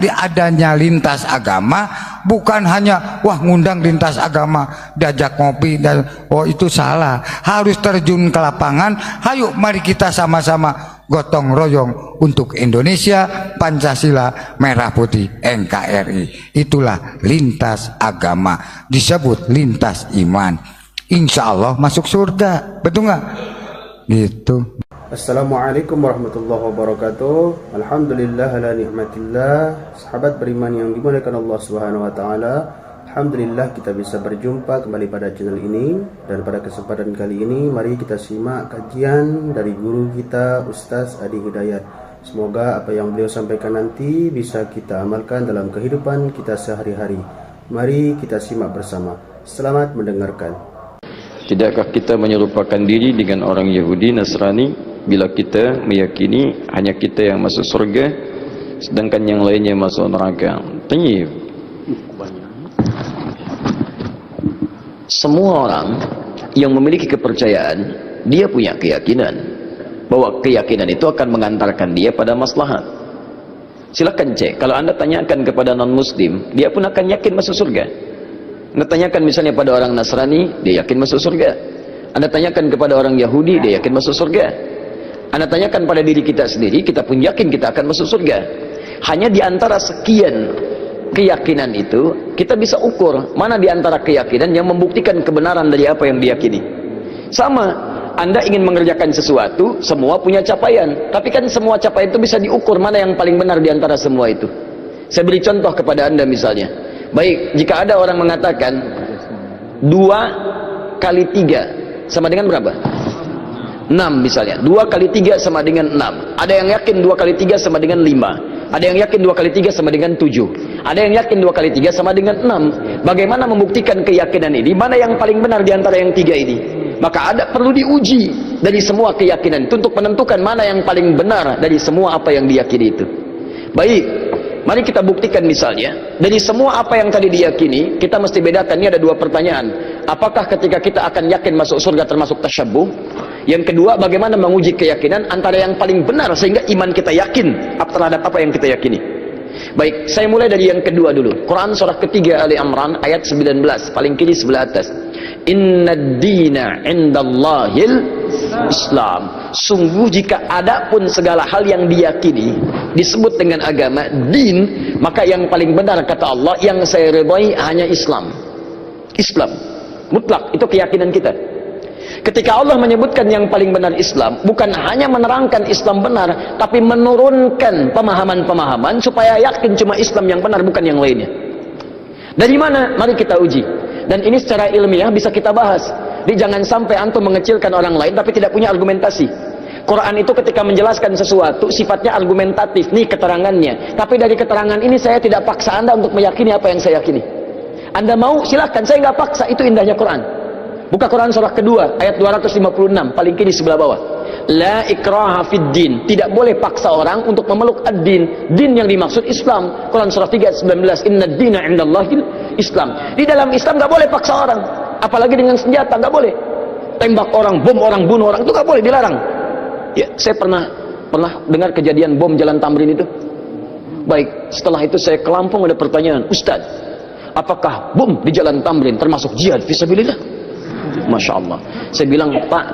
Di adanya lintas agama bukan hanya wah ngundang lintas agama diajak ngopi dan oh itu salah, harus terjun ke lapangan. Hayo mari kita sama-sama gotong royong untuk Indonesia, Pancasila, Merah Putih, NKRI. Itulah lintas agama, disebut lintas iman. Insya Allah masuk surga, betul nggak? Gitu. Assalamualaikum warahmatullahi wabarakatuh. Alhamdulillah ala nikmatillah. Sahabat beriman yang dimuliakan Allah Subhanahu wa taala, alhamdulillah kita bisa berjumpa kembali pada channel ini. Dan pada kesempatan kali ini mari kita simak kajian dari guru kita Ustaz Adi Hidayat. Semoga apa yang beliau sampaikan nanti bisa kita amalkan dalam kehidupan kita sehari-hari. Mari kita simak bersama. Selamat mendengarkan. Tidakkah kita menyerupakan diri dengan orang Yahudi Nasrani bila kita meyakini hanya kita yang masuk surga sedangkan yang lainnya masuk neraka? Tanya. Semua orang yang memiliki kepercayaan, dia punya keyakinan bahwa keyakinan itu akan mengantarkan dia pada maslahat. Silakan cek, kalau Anda tanyakan kepada non-muslim, dia pun akan yakin masuk surga. Anda tanyakan misalnya pada orang Nasrani, dia yakin masuk surga. Anda tanyakan kepada orang Yahudi, dia yakin masuk surga. Anda tanyakan pada diri kita sendiri, kita pun yakin kita akan masuk surga. Hanya di antara sekian keyakinan itu, kita bisa ukur mana di antara keyakinan yang membuktikan kebenaran dari apa yang diyakini. Sama, Anda ingin mengerjakan sesuatu, semua punya capaian. Tapi kan semua capaian itu bisa diukur mana yang paling benar di antara semua itu. Saya beri contoh kepada Anda misalnya. Baik, jika ada orang mengatakan 2 kali 3 sama dengan berapa? 6 misalnya. 2 kali 3 sama dengan 6. Ada yang yakin 2 kali 3 sama dengan 5. Ada yang yakin 2 kali 3 sama dengan 7. Ada yang yakin 2 kali 3 sama dengan 6. Bagaimana membuktikan keyakinan ini? Mana yang paling benar di antara yang 3 ini? Maka ada perlu diuji dari semua keyakinan itu untuk menentukan mana yang paling benar dari semua apa yang diyakini itu. Baik, mari kita buktikan misalnya dari semua apa yang tadi diyakini, kita mesti bedakan. Ini ada 2 pertanyaan. Apakah ketika kita akan yakin masuk surga termasuk tasyabbuh? Yang kedua, bagaimana menguji keyakinan antara yang paling benar sehingga iman kita yakin terhadap apa yang kita yakini. Baik, saya mulai dari yang kedua dulu. Quran surah ketiga Ali Imran ayat 19, paling kiri sebelah atas. Innad dina indallahil Islam. Sungguh jika ada pun segala hal yang diyakini disebut dengan agama, din, maka yang paling benar kata Allah, yang saya ridhai hanya Islam. Islam mutlak, itu keyakinan kita. Ketika Allah menyebutkan yang paling benar Islam, bukan hanya menerangkan Islam benar, tapi menurunkan pemahaman-pemahaman supaya yakin cuma Islam yang benar, bukan yang lainnya. Dari mana? Mari kita uji. Dan ini secara ilmiah bisa kita bahas. Jadi jangan sampai antum mengecilkan orang lain tapi tidak punya argumentasi. Quran itu ketika menjelaskan sesuatu sifatnya argumentatif, nih keterangannya. Tapi dari keterangan ini saya tidak paksa Anda untuk meyakini apa yang saya yakini. Anda mau silakan, saya nggak paksa, itu indahnya Quran. Buka Quran surah kedua ayat 256 paling kiri sebelah bawah. La ikraha fid din. Tidak boleh paksa orang untuk memeluk ad-din. Din yang dimaksud Islam. Quran surah 3 ayat 19. Innad dina indallahil Islam. Di dalam Islam nggak boleh paksa orang. Apalagi dengan senjata, nggak boleh. Tembak orang, bom orang, bunuh orang, itu nggak boleh, dilarang. Ya, saya pernah dengar kejadian bom Jalan Tamrin itu. Baik, setelah itu saya ke Lampung, ada pertanyaan, Ustaz, apakah bom di Jalan Tamrin termasuk jihad fisabilillah? Masya Allah. Saya bilang, Pak,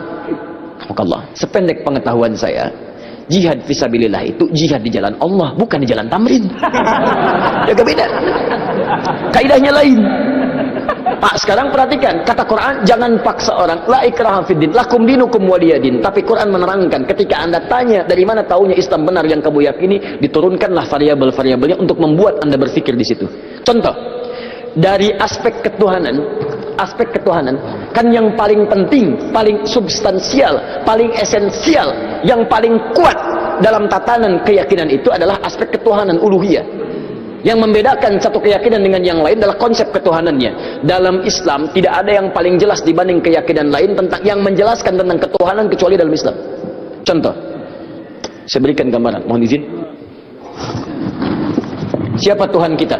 Allah, sependek pengetahuan saya, jihad fisabilillah itu jihad di jalan Allah, bukan di Jalan Tamrin. Jaga beda. Kaidahnya lain. Pak, sekarang perhatikan, kata Quran, jangan paksa orang. La ikraha fiddin, lakum dinukum waliyadin. Tapi Quran menerangkan, ketika Anda tanya dari mana taunya Islam benar yang kamu yakini, diturunkanlah variabel-variabelnya untuk membuat Anda berpikir di situ. Contoh, dari aspek ketuhanan kan yang paling penting, paling substansial, paling esensial, yang paling kuat dalam tatanan keyakinan itu adalah aspek ketuhanan, uluhiyah. Yang membedakan satu keyakinan dengan yang lain adalah konsep ketuhanannya. Dalam Islam tidak ada yang paling jelas dibanding keyakinan lain tentang yang menjelaskan tentang ketuhanan kecuali dalam Islam. Contoh, saya berikan gambaran, mohon izin. Siapa Tuhan kita?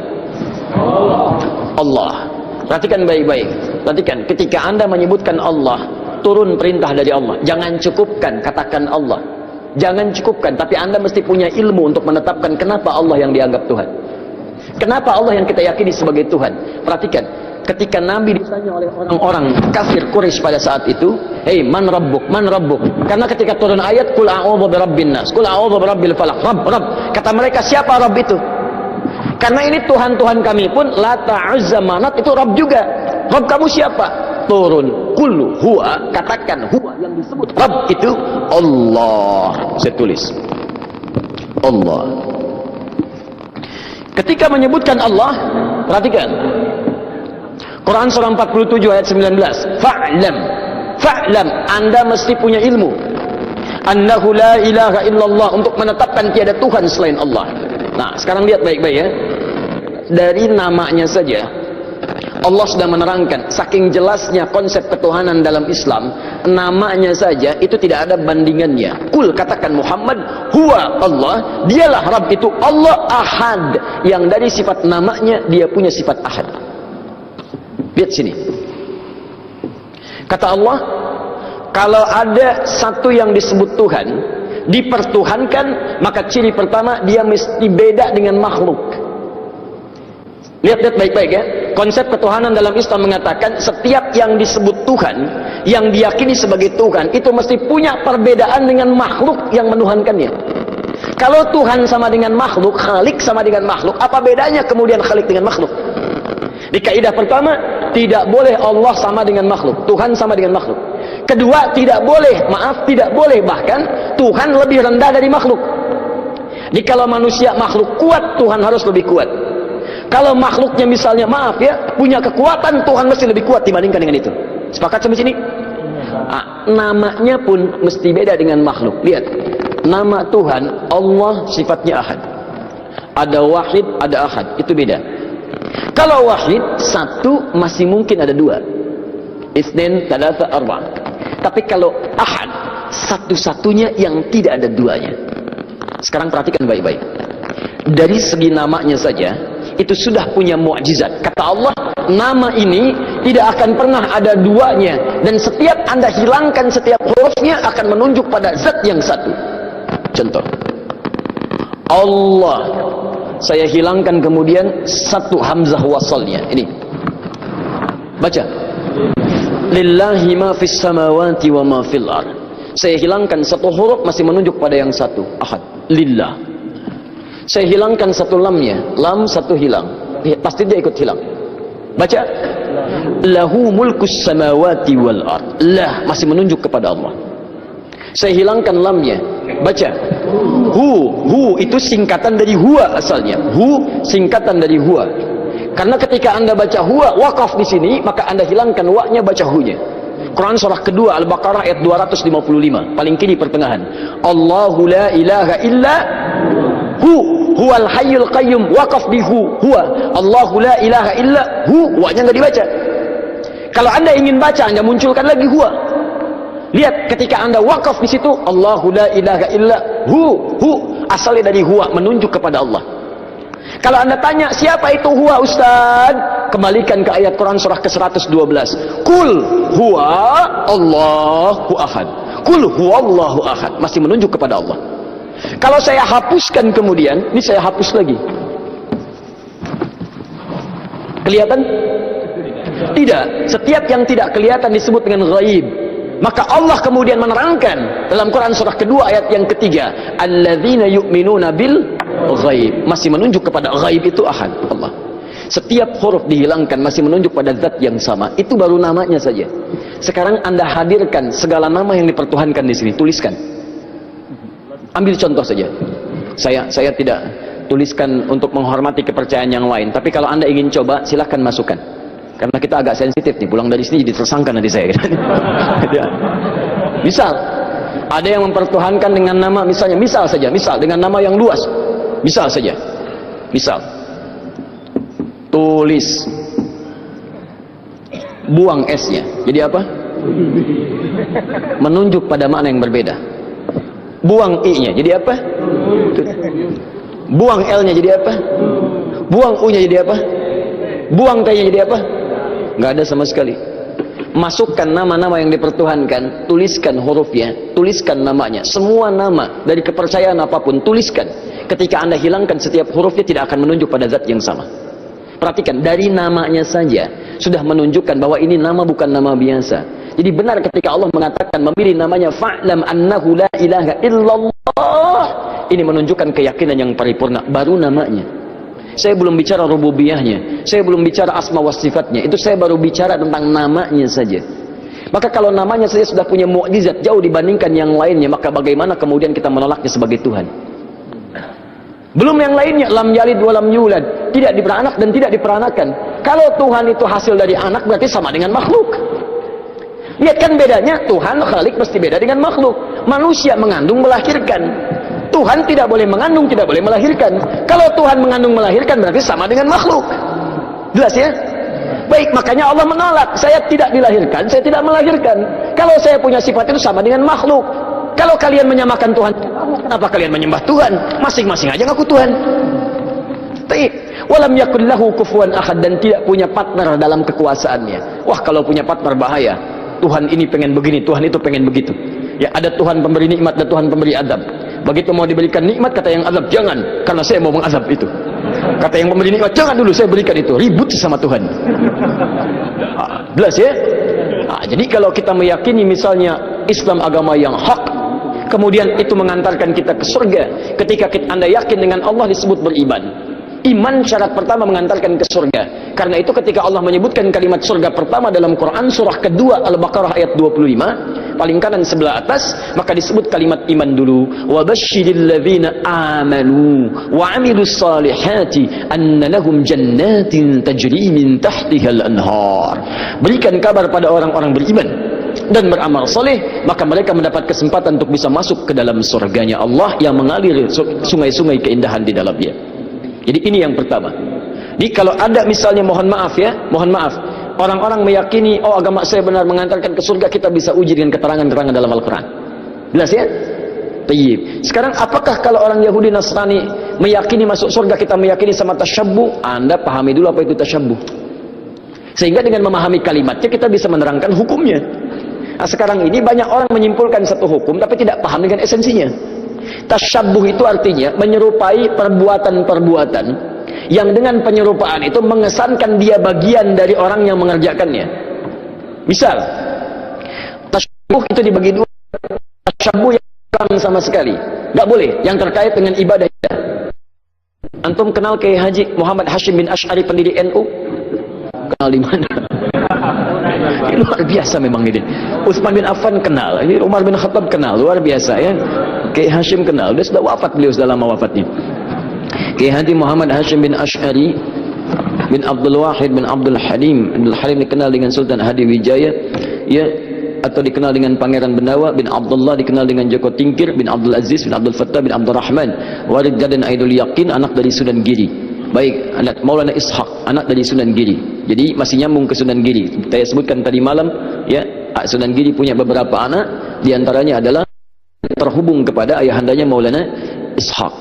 Allah. Perhatikan baik-baik. Perhatikan, ketika Anda menyebutkan Allah, turun perintah dari Allah. Jangan cukupkan katakan Allah. Jangan cukupkan, tapi Anda mesti punya ilmu untuk menetapkan kenapa Allah yang dianggap Tuhan. Kenapa Allah yang kita yakini sebagai Tuhan? Perhatikan, ketika Nabi ditanya oleh orang-orang kafir Quraisy pada saat itu, "Hei, man rabbuk? Man rabbuk?" Karena ketika turun ayat, "Qul a'udzu birabbin nas, qul a'udzu birabbil falaq." Rabb. Kata mereka, siapa Rabb itu? Karena ini Tuhan-Tuhan kami pun, Lata, Uzza, Manat itu Rabb juga. Rabb kamu siapa? Turun, qul huwa, katakan huwa yang disebut Rabb itu Allah. Saya tulis Allah. Ketika menyebutkan Allah, perhatikan Quran surah 47 ayat 19, fa'lam, Anda mesti punya ilmu, annahu la ilaha illallah, untuk menetapkan tiada Tuhan selain Allah. Nah, sekarang lihat baik-baik ya, dari namanya saja Allah sudah menerangkan, saking jelasnya konsep ketuhanan dalam Islam, namanya saja itu tidak ada bandingannya. Kul, katakan Muhammad, huwa Allah, dialah Rabb itu Allah Ahad, yang dari sifat namanya dia punya sifat Ahad. Lihat sini, kata Allah, kalau ada satu yang disebut Tuhan dipertuhankan, maka ciri pertama dia mesti beda dengan makhluk. Lihat baik-baik ya. Konsep ketuhanan dalam Islam mengatakan setiap yang disebut Tuhan, yang diyakini sebagai Tuhan, itu mesti punya perbedaan dengan makhluk yang menuhankannya. Kalau Tuhan sama dengan makhluk, Khalik sama dengan makhluk, apa bedanya kemudian Khalik dengan makhluk? Di kaidah pertama, tidak boleh Allah sama dengan makhluk, Tuhan sama dengan makhluk. Kedua, tidak boleh bahkan Tuhan lebih rendah dari makhluk. Kalau manusia makhluk kuat, Tuhan harus lebih kuat. Kalau makhluknya misalnya, maaf ya, punya kekuatan, Tuhan mesti lebih kuat dibandingkan dengan itu. Sepakat sampai sini? Nah, namanya pun mesti beda dengan makhluk. Lihat, nama Tuhan Allah sifatnya Ahad. Ada Wahid, ada Ahad, itu beda. Kalau Wahid, satu masih mungkin ada dua. Isnin, Thalatha, Arba'. Tapi kalau Ahad, satu-satunya yang tidak ada duanya. Sekarang perhatikan baik-baik. Dari segi namanya saja, itu sudah punya mukjizat. Kata Allah, nama ini tidak akan pernah ada duanya, dan setiap Anda hilangkan setiap hurufnya akan menunjuk pada zat yang satu. Contoh, Allah, saya hilangkan kemudian satu hamzah wasalnya. Ini baca, lillahi ma fis samawati wa ma fil ard. Saya hilangkan satu huruf, masih menunjuk pada yang satu, Ahad, lillah. Saya hilangkan satu lamnya, lam satu hilang, pasti dia ikut hilang. Baca, lahu mulkus samawati wal ard. Lah masih menunjuk kepada Allah. Saya hilangkan lamnya, baca, hu itu singkatan dari huwa asalnya. Hu singkatan dari huwa. Karena ketika Anda baca huwa wakaf di sini, maka Anda hilangkan wa-nya, baca hu-nya. Quran surah kedua Al-Baqarah ayat 255, paling kiri pertengahan. Allahu la ilaha illa huwal hayyul qayyum, waqaf di huwa. Allahu la ilaha illa wa-nya enggak dibaca. Kalau Anda ingin baca, Anda munculkan lagi huwa. Lihat, ketika Anda waqaf di situ, Allahu la ilaha illa asalnya dari huwa, menunjuk kepada Allah. Kalau Anda tanya, siapa itu huwa Ustaz? Kembalikan ke ayat Quran surah ke-112. Kul huwa Allahu ahad. Kul huwa Allahu ahad, masih menunjuk kepada Allah. Kalau saya hapuskan kemudian, ini saya hapus lagi. Kelihatan? Tidak. Setiap yang tidak kelihatan disebut dengan ghaib. Maka Allah kemudian menerangkan dalam Quran surah kedua ayat yang ketiga, alladzina yu'minuna bil ghaib, masih menunjuk kepada ghaib itu ahad, Allah. Setiap huruf dihilangkan masih menunjuk pada zat yang sama. Itu baru namanya saja. Sekarang Anda hadirkan segala nama yang dipertuhankan di sini, tuliskan. Ambil contoh saja. Saya tidak tuliskan untuk menghormati kepercayaan yang lain, tapi kalau Anda ingin coba, silahkan masukkan. Karena kita agak sensitif nih, pulang dari sini jadi tersangka nanti saya. Misal, ada yang mempertuhankan dengan nama, misal dengan nama yang luas. Misal saja. Misal, tulis, buang S-nya. Jadi apa? Menunjuk pada makna yang berbeda. Buang I-nya. Jadi apa? Buang L-nya jadi apa? Buang U-nya jadi apa? Buang T-nya jadi apa? Nggak ada sama sekali. Masukkan nama-nama yang dipertuhankan, tuliskan hurufnya, tuliskan namanya. Semua nama dari kepercayaan apapun, tuliskan. Ketika Anda hilangkan setiap hurufnya, tidak akan menunjuk pada zat yang sama. Perhatikan, dari namanya saja sudah menunjukkan bahwa ini nama bukan nama biasa. Jadi benar ketika Allah mengatakan memilih namanya fa'lam annahu la ilaha illallah, ini menunjukkan keyakinan yang paripurna. Baru namanya, saya belum bicara rububiyahnya, saya belum bicara asma wa sifatnya, itu saya baru bicara tentang namanya saja. Maka kalau namanya saja sudah punya mukjizat jauh dibandingkan yang lainnya, maka bagaimana kemudian kita menolaknya sebagai Tuhan? Belum yang lainnya, lam yalid wa lam yulad, tidak diperanak dan tidak diperanakan. Kalau Tuhan itu hasil dari anak, berarti sama dengan makhluk. Lihat kan bedanya, Tuhan Khalik mesti beda dengan makhluk. Manusia mengandung melahirkan, Tuhan tidak boleh mengandung, tidak boleh melahirkan. Kalau Tuhan mengandung melahirkan, berarti sama dengan makhluk. Jelas ya? Baik, makanya Allah menolak, saya tidak dilahirkan, saya tidak melahirkan. Kalau saya punya sifat itu sama dengan makhluk. Kalau kalian menyamakan Tuhan, kenapa kalian menyembah Tuhan? Masing-masing aja ngaku Tuhan. Walam yakul lahu kufuwan ahad, dan tidak punya partner dalam kekuasaannya. Wah, kalau punya partner bahaya. Tuhan ini pengen begini, Tuhan itu pengen begitu. Ya, ada Tuhan pemberi nikmat dan Tuhan pemberi azab. Begitu mau diberikan nikmat, kata yang azab, jangan, karena saya mau mengazab itu. Kata yang pemberi nikmat, jangan dulu, saya berikan itu. Ribut sama Tuhan. Jelas ya? Jadi kalau kita meyakini misalnya Islam agama yang hak, kemudian itu mengantarkan kita ke surga. Ketika Anda yakin dengan Allah, disebut beriman. Iman syarat pertama mengantarkan ke surga. Karena itu ketika Allah menyebutkan kalimat surga pertama dalam Quran, surah kedua Al-Baqarah ayat 25, paling kanan sebelah atas, maka disebut kalimat iman dulu. Wa basyiril ladzina amanu wa 'amilus salihati anna lahum jannatin tajri min tahtihal anhar. Berikan kabar pada orang-orang beriman dan beramal soleh, maka mereka mendapat kesempatan untuk bisa masuk ke dalam surganya Allah yang mengalir sungai-sungai keindahan di dalamnya. Jadi ini yang pertama. Jadi kalau ada misalnya, mohon maaf ya, mohon maaf, orang-orang meyakini, oh agama saya benar mengantarkan ke surga, kita bisa uji dengan keterangan-keterangan dalam Al-Quran. Jelas ya? Tayyib. Sekarang apakah kalau orang Yahudi Nasrani meyakini masuk surga, kita meyakini sama tasyabbuh? Anda pahami dulu apa itu tasyabbuh. Sehingga dengan memahami kalimatnya kita bisa menerangkan hukumnya. Nah, sekarang ini banyak orang menyimpulkan satu hukum tapi tidak paham dengan esensinya. Tasyabbuh itu artinya menyerupai perbuatan-perbuatan yang dengan penyerupaan itu mengesankan dia bagian dari orang yang mengerjakannya. Misal, tasyabbuh itu dibagi dua. Tasyabbuh yang bukan sama sekali, nggak boleh, yang terkait dengan ibadah. Antum kenal Kiai Haji Muhammad Hashim bin Asy'ari, pendiri NU? Kenal di mana? Ini luar biasa memang ini. Utsman bin Affan kenal, ini Umar bin Khattab kenal, luar biasa ya. Kiai Hashim kenal, dia sudah wafat, beliau sudah lama wafatnya. Kiai Haji Muhammad Hashim bin Asy'ari bin Abdul Wahid bin Abdul Halim. Abdul Halim dikenal dengan Sultan Hadi Wijaya, ya, atau dikenal dengan Pangeran Benawa bin Abdullah, dikenal dengan Joko Tingkir bin Abdul Aziz bin Abdul Fattah bin Abdul Rahman, Walid Jadan Aidul Yakin, anak dari Sunan Giri. Baik, anak Maulana Ishaq, anak dari Sunan Giri. Jadi masih nyambung ke Sunan Giri. Saya sebutkan tadi malam, ya, Sunan Giri punya beberapa anak, diantaranya adalah terhubung kepada ayahandanya Maulana Ishaq.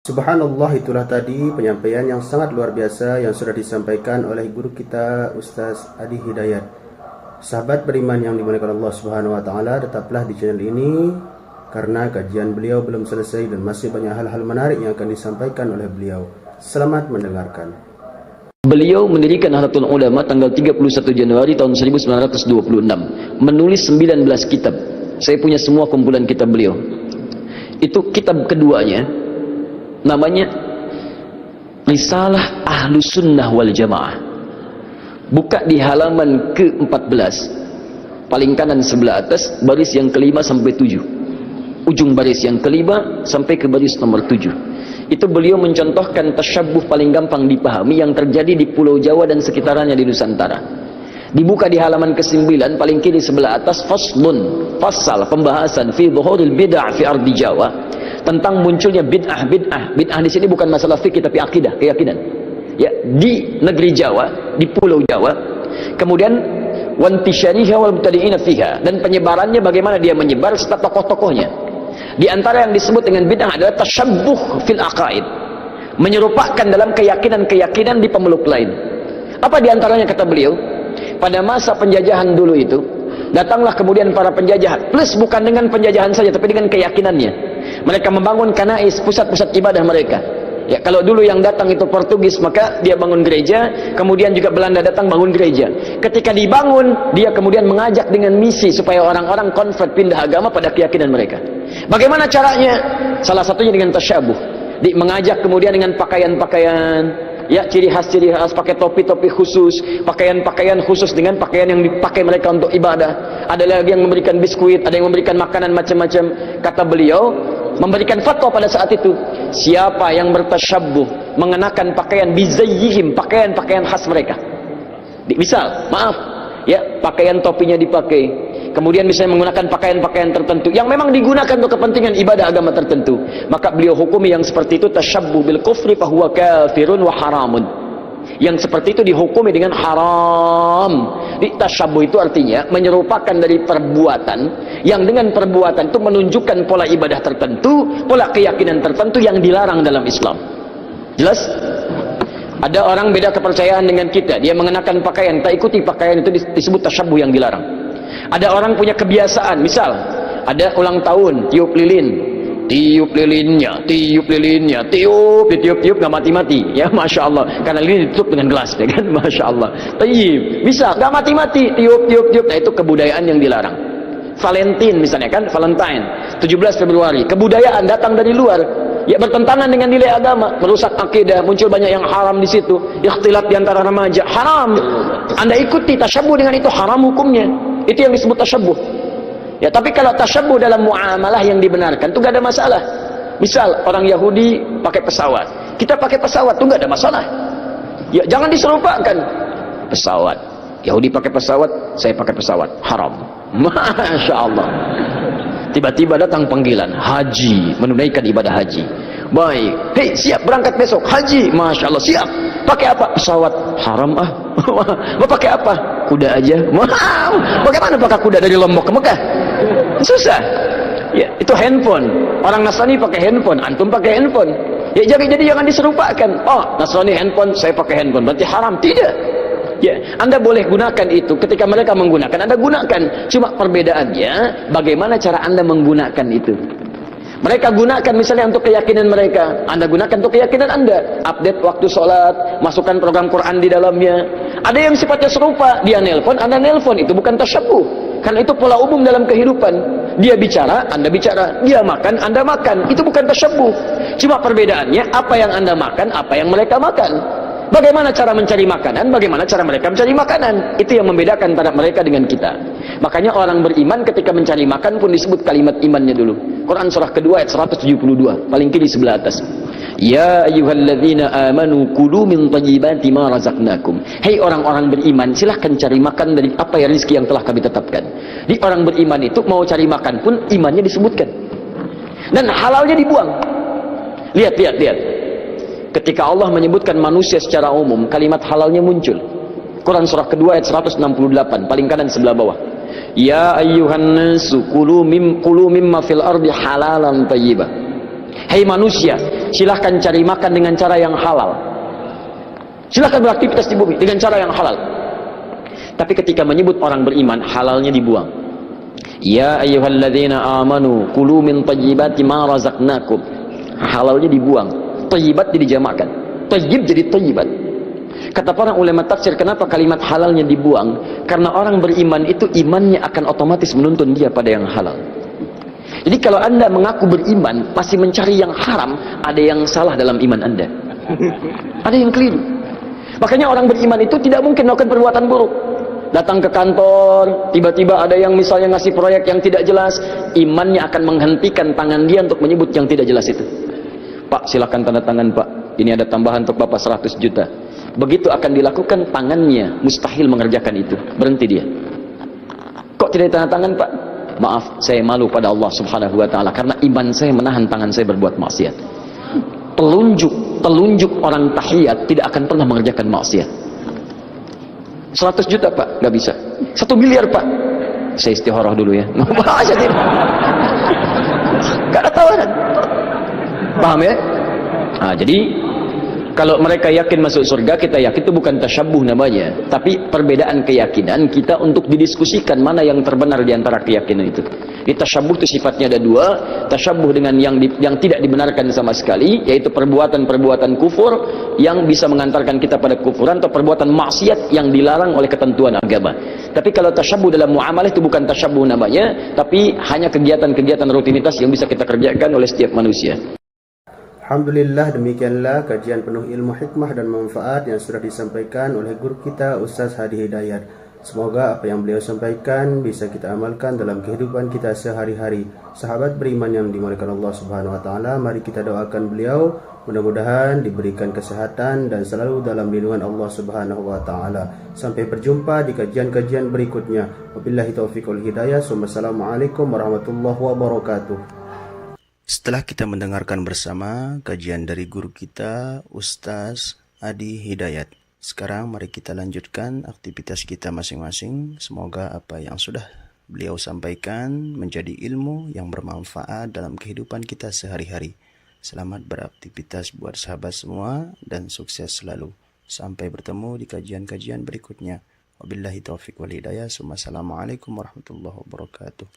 Subhanallah, itulah tadi penyampaian yang sangat luar biasa yang sudah disampaikan oleh guru kita Ustaz Adi Hidayat. Sahabat beriman yang dimuliakan Allah Subhanahu wa taala, tetaplah di channel ini karena kajian beliau belum selesai dan masih banyak hal-hal menarik yang akan disampaikan oleh beliau. Selamat mendengarkan. Beliau mendirikan Nahdlatul Ulama tanggal 31 Januari tahun 1926, menulis 19 kitab. Saya punya semua kumpulan kitab beliau. Itu kitab keduanya, namanya Risalah Ahlus Sunnah wal Jamaah. Buka di halaman ke-14, paling kanan sebelah atas, baris yang kelima sampai 7. Ujung baris yang kelima sampai ke baris nomor 7. Itu beliau mencontohkan tasyabbuh paling gampang dipahami yang terjadi di Pulau Jawa dan sekitarnya di Nusantara. Dibuka di halaman ke-9 paling kiri sebelah atas, faslun, fasal pembahasan fi dhuhuril bid'ah fi ardi Jawa, tentang munculnya bid'ah. Bid'ah di sini bukan masalah fikih tapi akidah, keyakinan. Ya, di negeri Jawa, di Pulau Jawa. Kemudian wantisyariha wal mubtadi'ina fiha, dan penyebarannya bagaimana dia menyebar serta tokoh-tokohnya. Di antara yang disebut dengan bid'ah adalah tasyabbuh fil aqaid, menyerupakan dalam keyakinan-keyakinan di pemeluk lain. Apa di antaranya kata beliau? Pada masa penjajahan dulu itu, datanglah kemudian para penjajah, plus bukan dengan penjajahan saja tapi dengan keyakinannya. Mereka membangun kanais, pusat-pusat ibadah mereka. Ya, kalau dulu yang datang itu Portugis, maka dia bangun gereja, kemudian juga Belanda datang bangun gereja. Ketika dibangun, dia kemudian mengajak dengan misi supaya orang-orang convert, pindah agama pada keyakinan mereka. Bagaimana caranya? Salah satunya dengan tasyabuh. Mengajak kemudian dengan pakaian-pakaian, ya, ciri khas pakai topi-topi khusus, pakaian-pakaian khusus dengan pakaian yang dipakai mereka untuk ibadah. Ada lagi yang memberikan biskuit, ada yang memberikan makanan macam-macam. Kata beliau, memberikan fatwa pada saat itu, siapa yang bertasyabbuh mengenakan pakaian bizayyihim, pakaian-pakaian khas mereka. Misal, maaf, ya, pakaian topinya dipakai, kemudian misalnya menggunakan pakaian-pakaian tertentu yang memang digunakan untuk kepentingan ibadah agama tertentu, maka beliau hukumi yang seperti itu tasyabbuh bil kufri fahuwa kafirun wa haramun. Yang seperti itu dihukumi dengan haram. Tasyabbuh itu artinya menyerupakan dari perbuatan yang dengan perbuatan itu menunjukkan pola ibadah tertentu, pola keyakinan tertentu yang dilarang dalam Islam. Jelas? Ada orang beda kepercayaan dengan kita, dia mengenakan pakaian, tak ikuti pakaian itu disebut tasyabbuh yang dilarang. Ada orang punya kebiasaan, misal ada ulang tahun, tiup lilin, tiup lilinnya, tiup, ditiup-tiup nggak mati-mati, ya, masya Allah, karena lilin ditutup dengan gelas, ya kan, masya Allah. Tayyib, bisa nggak mati-mati, tiup, nah itu kebudayaan yang dilarang. Valentine misalnya kan, Valentine, 17 Februari, kebudayaan datang dari luar, ya, bertentangan dengan nilai agama, merusak akidah, muncul banyak yang haram di situ, ikhtilat di antara remaja, haram. Anda ikuti tasyabbuh dengan itu, haram hukumnya. Itu yang disebut tasyabbuh. Ya, tapi kalau tasyabbuh dalam muamalah yang dibenarkan itu gak ada masalah. Misal orang Yahudi pakai pesawat, kita pakai pesawat itu gak ada masalah. Ya, jangan diserupakan. Pesawat, Yahudi pakai pesawat, saya pakai pesawat, haram. Masya Allah. Tiba-tiba datang panggilan haji, menunaikan ibadah haji. Baik, hei, siap berangkat besok haji, masya Allah, siap. Pakai apa? Pesawat, haram ah. Mau pakai apa? Kuda aja. Wow, bagaimana pakai kuda dari Lombok ke Mekah? Susah. Ya, itu handphone. Orang Nasrani pakai handphone, antum pakai handphone. Ya, jadi jangan diserupakan. Oh, Nasrani handphone, saya pakai handphone, berarti haram. Tidak. Ya, Anda boleh gunakan itu ketika mereka menggunakan, Anda gunakan. Cuma perbedaannya bagaimana cara Anda menggunakan itu. Mereka gunakan misalnya untuk keyakinan mereka, Anda gunakan untuk keyakinan Anda. Update waktu sholat, masukkan program Quran di dalamnya. Ada yang sifatnya serupa, dia nelpon, Anda nelpon, itu bukan tasyabbuh. Karena itu pola umum dalam kehidupan. Dia bicara, Anda bicara. Dia makan, Anda makan. Itu bukan tasyabbuh. Cuma perbedaannya apa yang Anda makan, apa yang mereka makan. Bagaimana cara mencari makanan, bagaimana cara mereka mencari makanan. Itu yang membedakan antara mereka dengan kita. Makanya orang beriman ketika mencari makan pun disebut kalimat imannya dulu. Quran surah kedua ayat 172, paling kiri sebelah atas. Ya ayyuhalladzina amanu kulu min thayyibati ma razaqnakum. Hei orang-orang beriman, silahkan cari makan dari apa ya rezeki yang telah kami tetapkan. Di orang beriman itu mau cari makan pun imannya disebutkan. Dan halalnya dibuang. Lihat. Ketika Allah menyebutkan manusia secara umum, kalimat halalnya muncul. Quran surah kedua ayat 168, paling kanan sebelah bawah. Ya ayyuhan nasu kulu mimma fil ardi halalan thayyibah. Hei manusia, silahkan cari makan dengan cara yang halal. Silahkan beraktivitas di bumi dengan cara yang halal. Tapi ketika menyebut orang beriman, halalnya dibuang. Ya ayyuhalladzina amanu kulu min thayyibati ma razaqnakum. Halalnya dibuang. Thayyibat jadi dijamakkan. Thayyib jadi thayyibat. Kata para ulama tafsir, kenapa kalimat halalnya dibuang? Karena orang beriman itu imannya akan otomatis menuntun dia pada yang halal. Jadi kalau Anda mengaku beriman masih mencari yang haram, ada yang salah dalam iman Anda. Ada yang keliru. Makanya orang beriman itu tidak mungkin melakukan perbuatan buruk. Datang ke kantor, tiba-tiba ada yang misalnya ngasih proyek yang tidak jelas, imannya akan menghentikan tangan dia untuk menyebut yang tidak jelas itu. Pak, silakan tanda tangan Pak. Ini ada tambahan untuk Bapak 100 juta. Begitu akan dilakukan, tangannya mustahil mengerjakan itu. Berhenti dia. Kok tidak tanda tangan Pak? Maaf, saya malu pada Allah subhanahu wa ta'ala. Karena iman saya menahan tangan saya berbuat maksiat. Telunjuk orang tahiyat tidak akan pernah mengerjakan maksiat. 100 juta Pak, nggak bisa. 1 miliar Pak, saya istikharah dulu ya. Gak ada tawaran. Paham ya? Nah, jadi Kalau mereka yakin masuk surga, kita yakin itu bukan tasyabbuh namanya, tapi perbedaan keyakinan kita untuk didiskusikan mana yang terbenar di antara keyakinan itu. Di tasyabbuh itu sifatnya ada dua, tasyabbuh dengan yang tidak dibenarkan sama sekali, yaitu perbuatan-perbuatan kufur yang bisa mengantarkan kita pada kufuran, atau perbuatan maksiat yang dilarang oleh ketentuan agama. Tapi kalau tasyabbuh dalam muamalah itu bukan tasyabbuh namanya, tapi hanya kegiatan-kegiatan rutinitas yang bisa kita kerjakan oleh setiap manusia. Alhamdulillah, demikianlah kajian penuh ilmu, hikmah dan manfaat yang sudah disampaikan oleh guru kita Ustaz Hadi Hidayat. Semoga apa yang beliau sampaikan bisa kita amalkan dalam kehidupan kita sehari-hari. Sahabat beriman yang dimuliakan Allah Subhanahu wa taala, mari kita doakan beliau mudah-mudahan diberikan kesehatan dan selalu dalam lindungan Allah Subhanahu wa taala. Sampai berjumpa di kajian-kajian berikutnya. Wabillahi taufiq wal hidayah. Wassalamualaikum warahmatullahi wabarakatuh. Setelah kita mendengarkan bersama kajian dari guru kita Ustaz Hadi Hidayat, sekarang mari kita lanjutkan aktivitas kita masing-masing. Semoga apa yang sudah beliau sampaikan menjadi ilmu yang bermanfaat dalam kehidupan kita sehari-hari. Selamat beraktivitas buat sahabat semua dan sukses selalu. Sampai bertemu di kajian-kajian berikutnya. Wabillahi taufiq wal hidayah. Wassalamualaikum warahmatullahi wabarakatuh.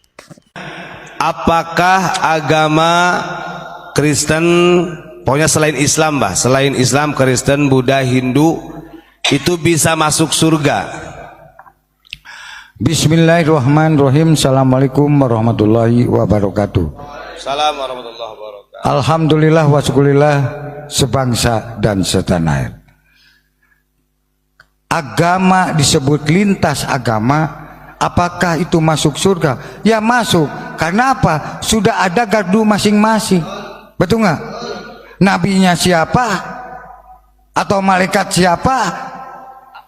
Apakah agama Kristen, pokoknya selain Islam, selain Islam, Kristen, Buddha, Hindu, itu bisa masuk surga? Bismillahirrahmanirrahim. Assalamualaikum warahmatullahi wabarakatuh. Assalamualaikum warahmatullahi wabarakatuh. Alhamdulillah wa syukurillah sebangsa dan setanah air. Agama disebut lintas agama, apakah itu masuk surga? Ya masuk, karena apa? Sudah ada gardu masing-masing, betul nggak? Nabinya siapa? Atau malaikat siapa?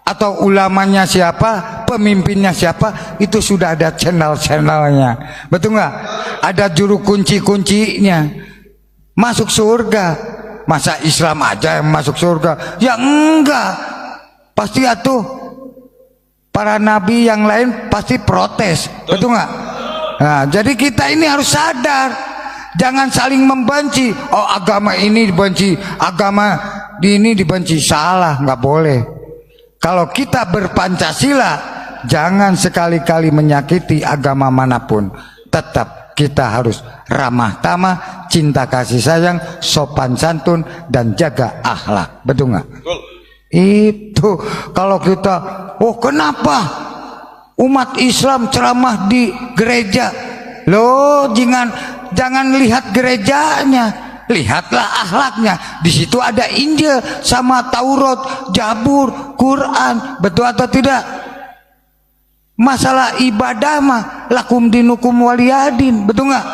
Atau ulamanya siapa? Pemimpinnya siapa? Itu sudah ada channel-channelnya, betul nggak? Ada juru kunci-kuncinya. Masuk surga. Masa Islam aja yang masuk surga? Ya enggak. Pasti atuh para nabi yang lain pasti protes, betul nggak? Nah, jadi kita ini harus sadar, jangan saling membenci. Oh, agama ini dibenci, agama ini dibenci, salah, nggak boleh. Kalau kita berpancasila, jangan sekali-kali menyakiti agama manapun. Tetap kita harus ramah tamah, cinta kasih sayang, sopan santun dan jaga akhlak, betul nggak? Itu kalau kita, oh kenapa umat Islam ceramah di gereja? Loh, jangan lihat gerejanya, lihatlah akhlaknya. Di situ ada Injil sama Taurat, Zabur, Quran, betul atau tidak? Masalah ibadah mah lakum dinukum waliyadin, betul nggak?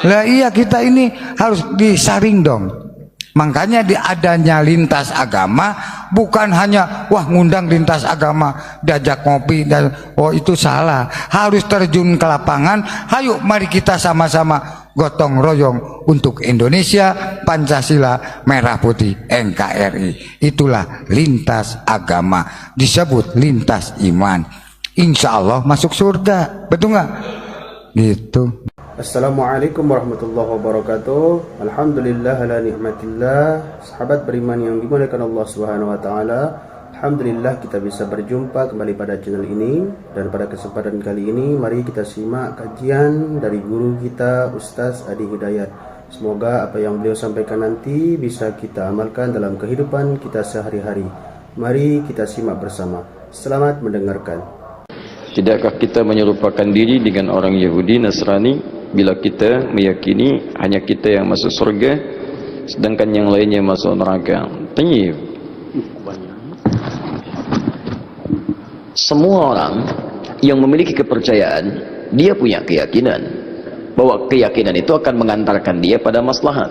Lah iya, kita ini harus disaring dong. Makanya adanya lintas agama bukan hanya wah ngundang lintas agama diajak ngopi dan oh itu salah. Harus terjun ke lapangan. Hayo mari kita sama-sama gotong royong untuk Indonesia, Pancasila, Merah Putih, NKRI. Itulah lintas agama, disebut lintas iman. Insya Allah masuk surga, betul nggak? Gitu. Assalamualaikum warahmatullahi wabarakatuh. Alhamdulillah ala ni'matillah. Sahabat beriman yang dimuliakan Allah Subhanahu wa taala, alhamdulillah kita bisa berjumpa kembali pada channel ini. Dan pada kesempatan kali ini mari kita simak kajian dari guru kita Ustaz Hadi Hidayat. Semoga apa yang beliau sampaikan nanti bisa kita amalkan dalam kehidupan kita sehari-hari. Mari kita simak bersama. Selamat mendengarkan. Tidakkah kita menyerupakan diri dengan orang Yahudi, Nasrani bila kita meyakini hanya kita yang masuk surga sedangkan yang lainnya masuk neraka? Tayyib. Semua orang yang memiliki kepercayaan, dia punya keyakinan bahwa keyakinan itu akan mengantarkan dia pada maslahat.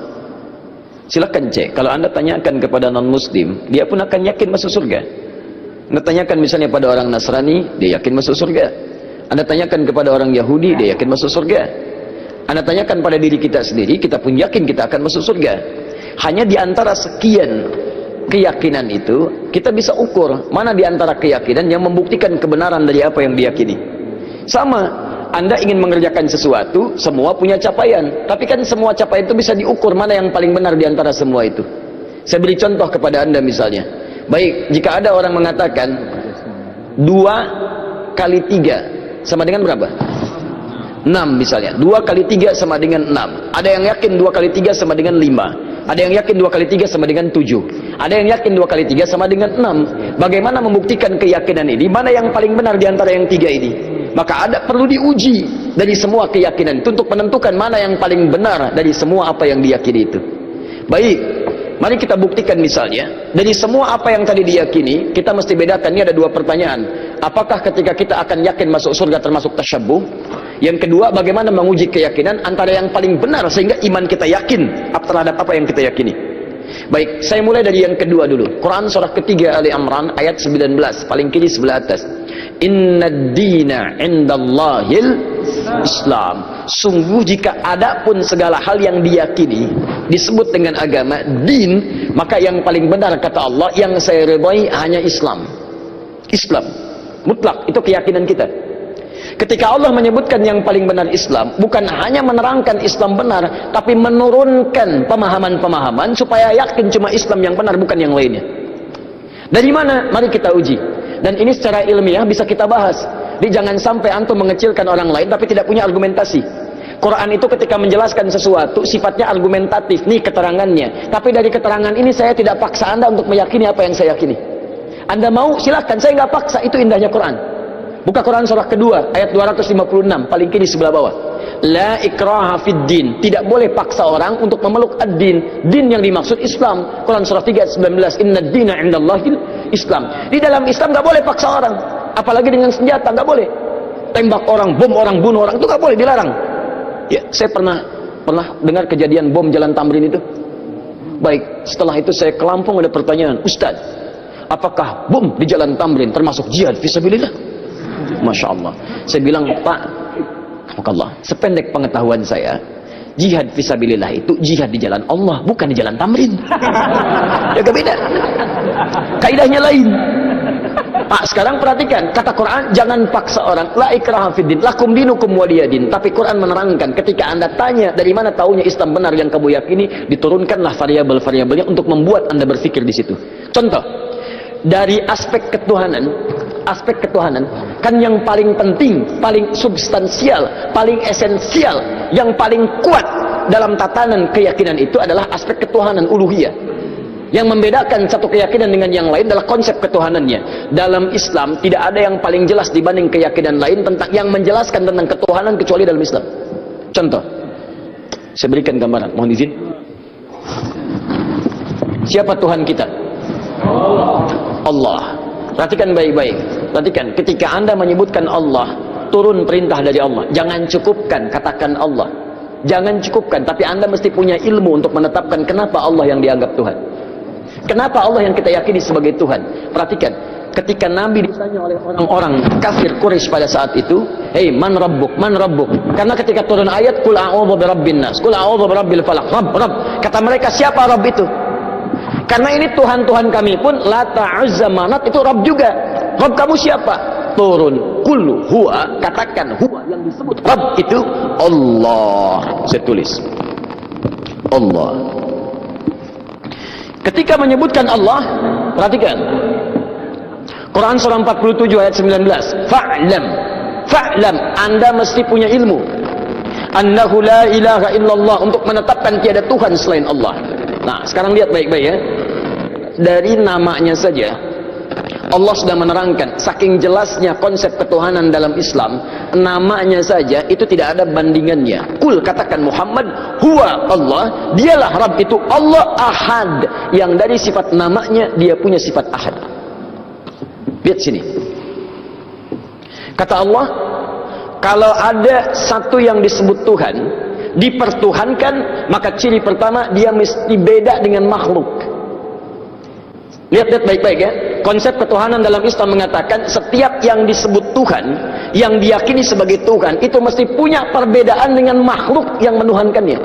Silakan cek, kalau Anda tanyakan kepada non-muslim, dia pun akan yakin masuk surga. Anda tanyakan misalnya pada orang Nasrani, dia yakin masuk surga. Anda tanyakan kepada orang Yahudi, dia yakin masuk surga. Anda tanyakan pada diri kita sendiri, kita pun yakin kita akan masuk surga. Hanya di antara sekian keyakinan itu, kita bisa ukur mana di antara keyakinan yang membuktikan kebenaran dari apa yang diyakini. Sama, Anda ingin mengerjakan sesuatu, semua punya capaian. Tapi kan semua capaian itu bisa diukur mana yang paling benar di antara semua itu. Saya beri contoh kepada Anda misalnya. Baik, jika ada orang mengatakan 2 kali 3 sama dengan berapa? 6 misalnya. 2 kali 3 sama dengan 6. Ada yang yakin 2 kali 3 sama dengan 5. Ada yang yakin 2 kali 3 sama dengan 7. Ada yang yakin 2 kali 3 sama dengan 6. Bagaimana membuktikan keyakinan ini? Mana yang paling benar di antara yang 3 ini? Maka perlu diuji dari semua keyakinan itu untuk menentukan mana yang paling benar dari semua apa yang diyakini itu. Baik, mari kita buktikan misalnya dari semua apa yang tadi diyakini, kita mesti bedakan. Ini ada 2 pertanyaan. Apakah ketika kita akan yakin masuk surga termasuk tasyabbuh? Yang kedua, bagaimana menguji keyakinan antara yang paling benar sehingga iman kita yakin terhadap apa yang kita yakini. Baik, saya mulai dari yang kedua dulu. Quran surah ketiga Ali Imran ayat 19, paling kiri sebelah atas. Innad dina indallahil Islam. Sungguh jika ada pun segala hal yang diyakini disebut dengan agama, din, maka yang paling benar kata Allah, yang saya ridhai hanya Islam. Islam mutlak, itu keyakinan kita. Ketika Allah menyebutkan yang paling benar Islam, bukan hanya menerangkan Islam benar, tapi menurunkan pemahaman-pemahaman supaya yakin cuma Islam yang benar, bukan yang lainnya. Dari mana? Mari kita uji. Dan ini secara ilmiah bisa kita bahas. Jadi jangan sampai antum mengecilkan orang lain tapi tidak punya argumentasi. Quran itu ketika menjelaskan sesuatu sifatnya argumentatif, nih keterangannya. Tapi dari keterangan ini saya tidak paksa Anda untuk meyakini apa yang saya yakini. Anda mau silahkan, saya nggak paksa, itu indahnya Quran. Buka Quran surah kedua ayat 256 paling kiri sebelah bawah. La ikraha fid din. Tidak boleh paksa orang untuk memeluk ad-din. Din yang dimaksud Islam. Quran surah 3 ayat 19. Innad dina indallahil Islam. Di dalam Islam nggak boleh paksa orang. Apalagi dengan senjata nggak boleh. Tembak orang, bom orang, bunuh orang, itu nggak boleh, dilarang. Ya, saya pernah dengar kejadian bom Jalan Tamrin itu. Baik, setelah itu saya ke Lampung, ada pertanyaan, Ustaz, apakah bom di Jalan Tamrin termasuk jihad fisabilillah? Masya Allah. Saya bilang, Pak, Allah, sependek pengetahuan saya, jihad fisabilillah itu jihad di jalan Allah, bukan di Jalan Tamrin. Ya beda. Kaidahnya lain. Pak, sekarang perhatikan, kata Quran, jangan paksa orang. La ikraha fiddin, lakum dinukum waliyadin. Tapi Quran menerangkan, ketika Anda tanya dari mana taunya Islam benar yang kamu yakini, diturunkanlah variabel-variabelnya untuk membuat Anda berpikir di situ. Contoh, dari aspek ketuhanan kan yang paling penting, paling substansial, paling esensial, yang paling kuat dalam tatanan keyakinan itu adalah aspek ketuhanan, uluhiyah. Yang membedakan satu keyakinan dengan yang lain adalah konsep ketuhanannya. Dalam Islam tidak ada yang paling jelas dibanding keyakinan lain tentang yang menjelaskan tentang ketuhanan kecuali dalam Islam. Contoh, saya berikan gambaran, mohon izin. Siapa Tuhan kita? Allah. Perhatikan baik-baik. Perhatikan, ketika Anda menyebutkan Allah, turun perintah dari Allah. Jangan cukupkan katakan Allah. Jangan cukupkan, tapi Anda mesti punya ilmu untuk menetapkan kenapa Allah yang dianggap Tuhan. Kenapa Allah yang kita yakini sebagai Tuhan? Perhatikan, ketika Nabi ditanya oleh orang-orang kafir Quraisy pada saat itu, "Hei, man rabbuk? Man rabbuk?" Karena ketika turun ayat, "Qul a'udzu birabbin nas, qul a'udzu birabbil falaq." Rabb. Kata mereka, siapa Rabb itu? Karena ini Tuhan-Tuhan kami pun Lata, Uzza, Manat itu Rabb juga. Rabb kamu siapa? Turun, qul huwa, katakan huwa yang disebut Rabb itu Allah. Saya tulis Allah. Ketika menyebutkan Allah, perhatikan Quran surah 47 ayat 19. Fa'lam, Anda mesti punya ilmu. Annahu la ilaha illallah, untuk menetapkan tiada Tuhan selain Allah. Nah, sekarang lihat baik-baik ya. Dari namanya saja Allah sudah menerangkan, saking jelasnya konsep ketuhanan dalam Islam, namanya saja itu tidak ada bandingannya. Kul, katakan Muhammad, huwa Allah, dialah Rabb itu Allah Ahad, yang dari sifat namanya dia punya sifat Ahad. Lihat sini. Kata Allah, kalau ada satu yang disebut Tuhan, dipertuhankan, maka ciri pertama dia mesti beda dengan makhluk. Lihat baik-baik ya. Konsep ketuhanan dalam Islam mengatakan setiap yang disebut Tuhan, yang diyakini sebagai Tuhan, itu mesti punya perbedaan dengan makhluk yang menuhankannya.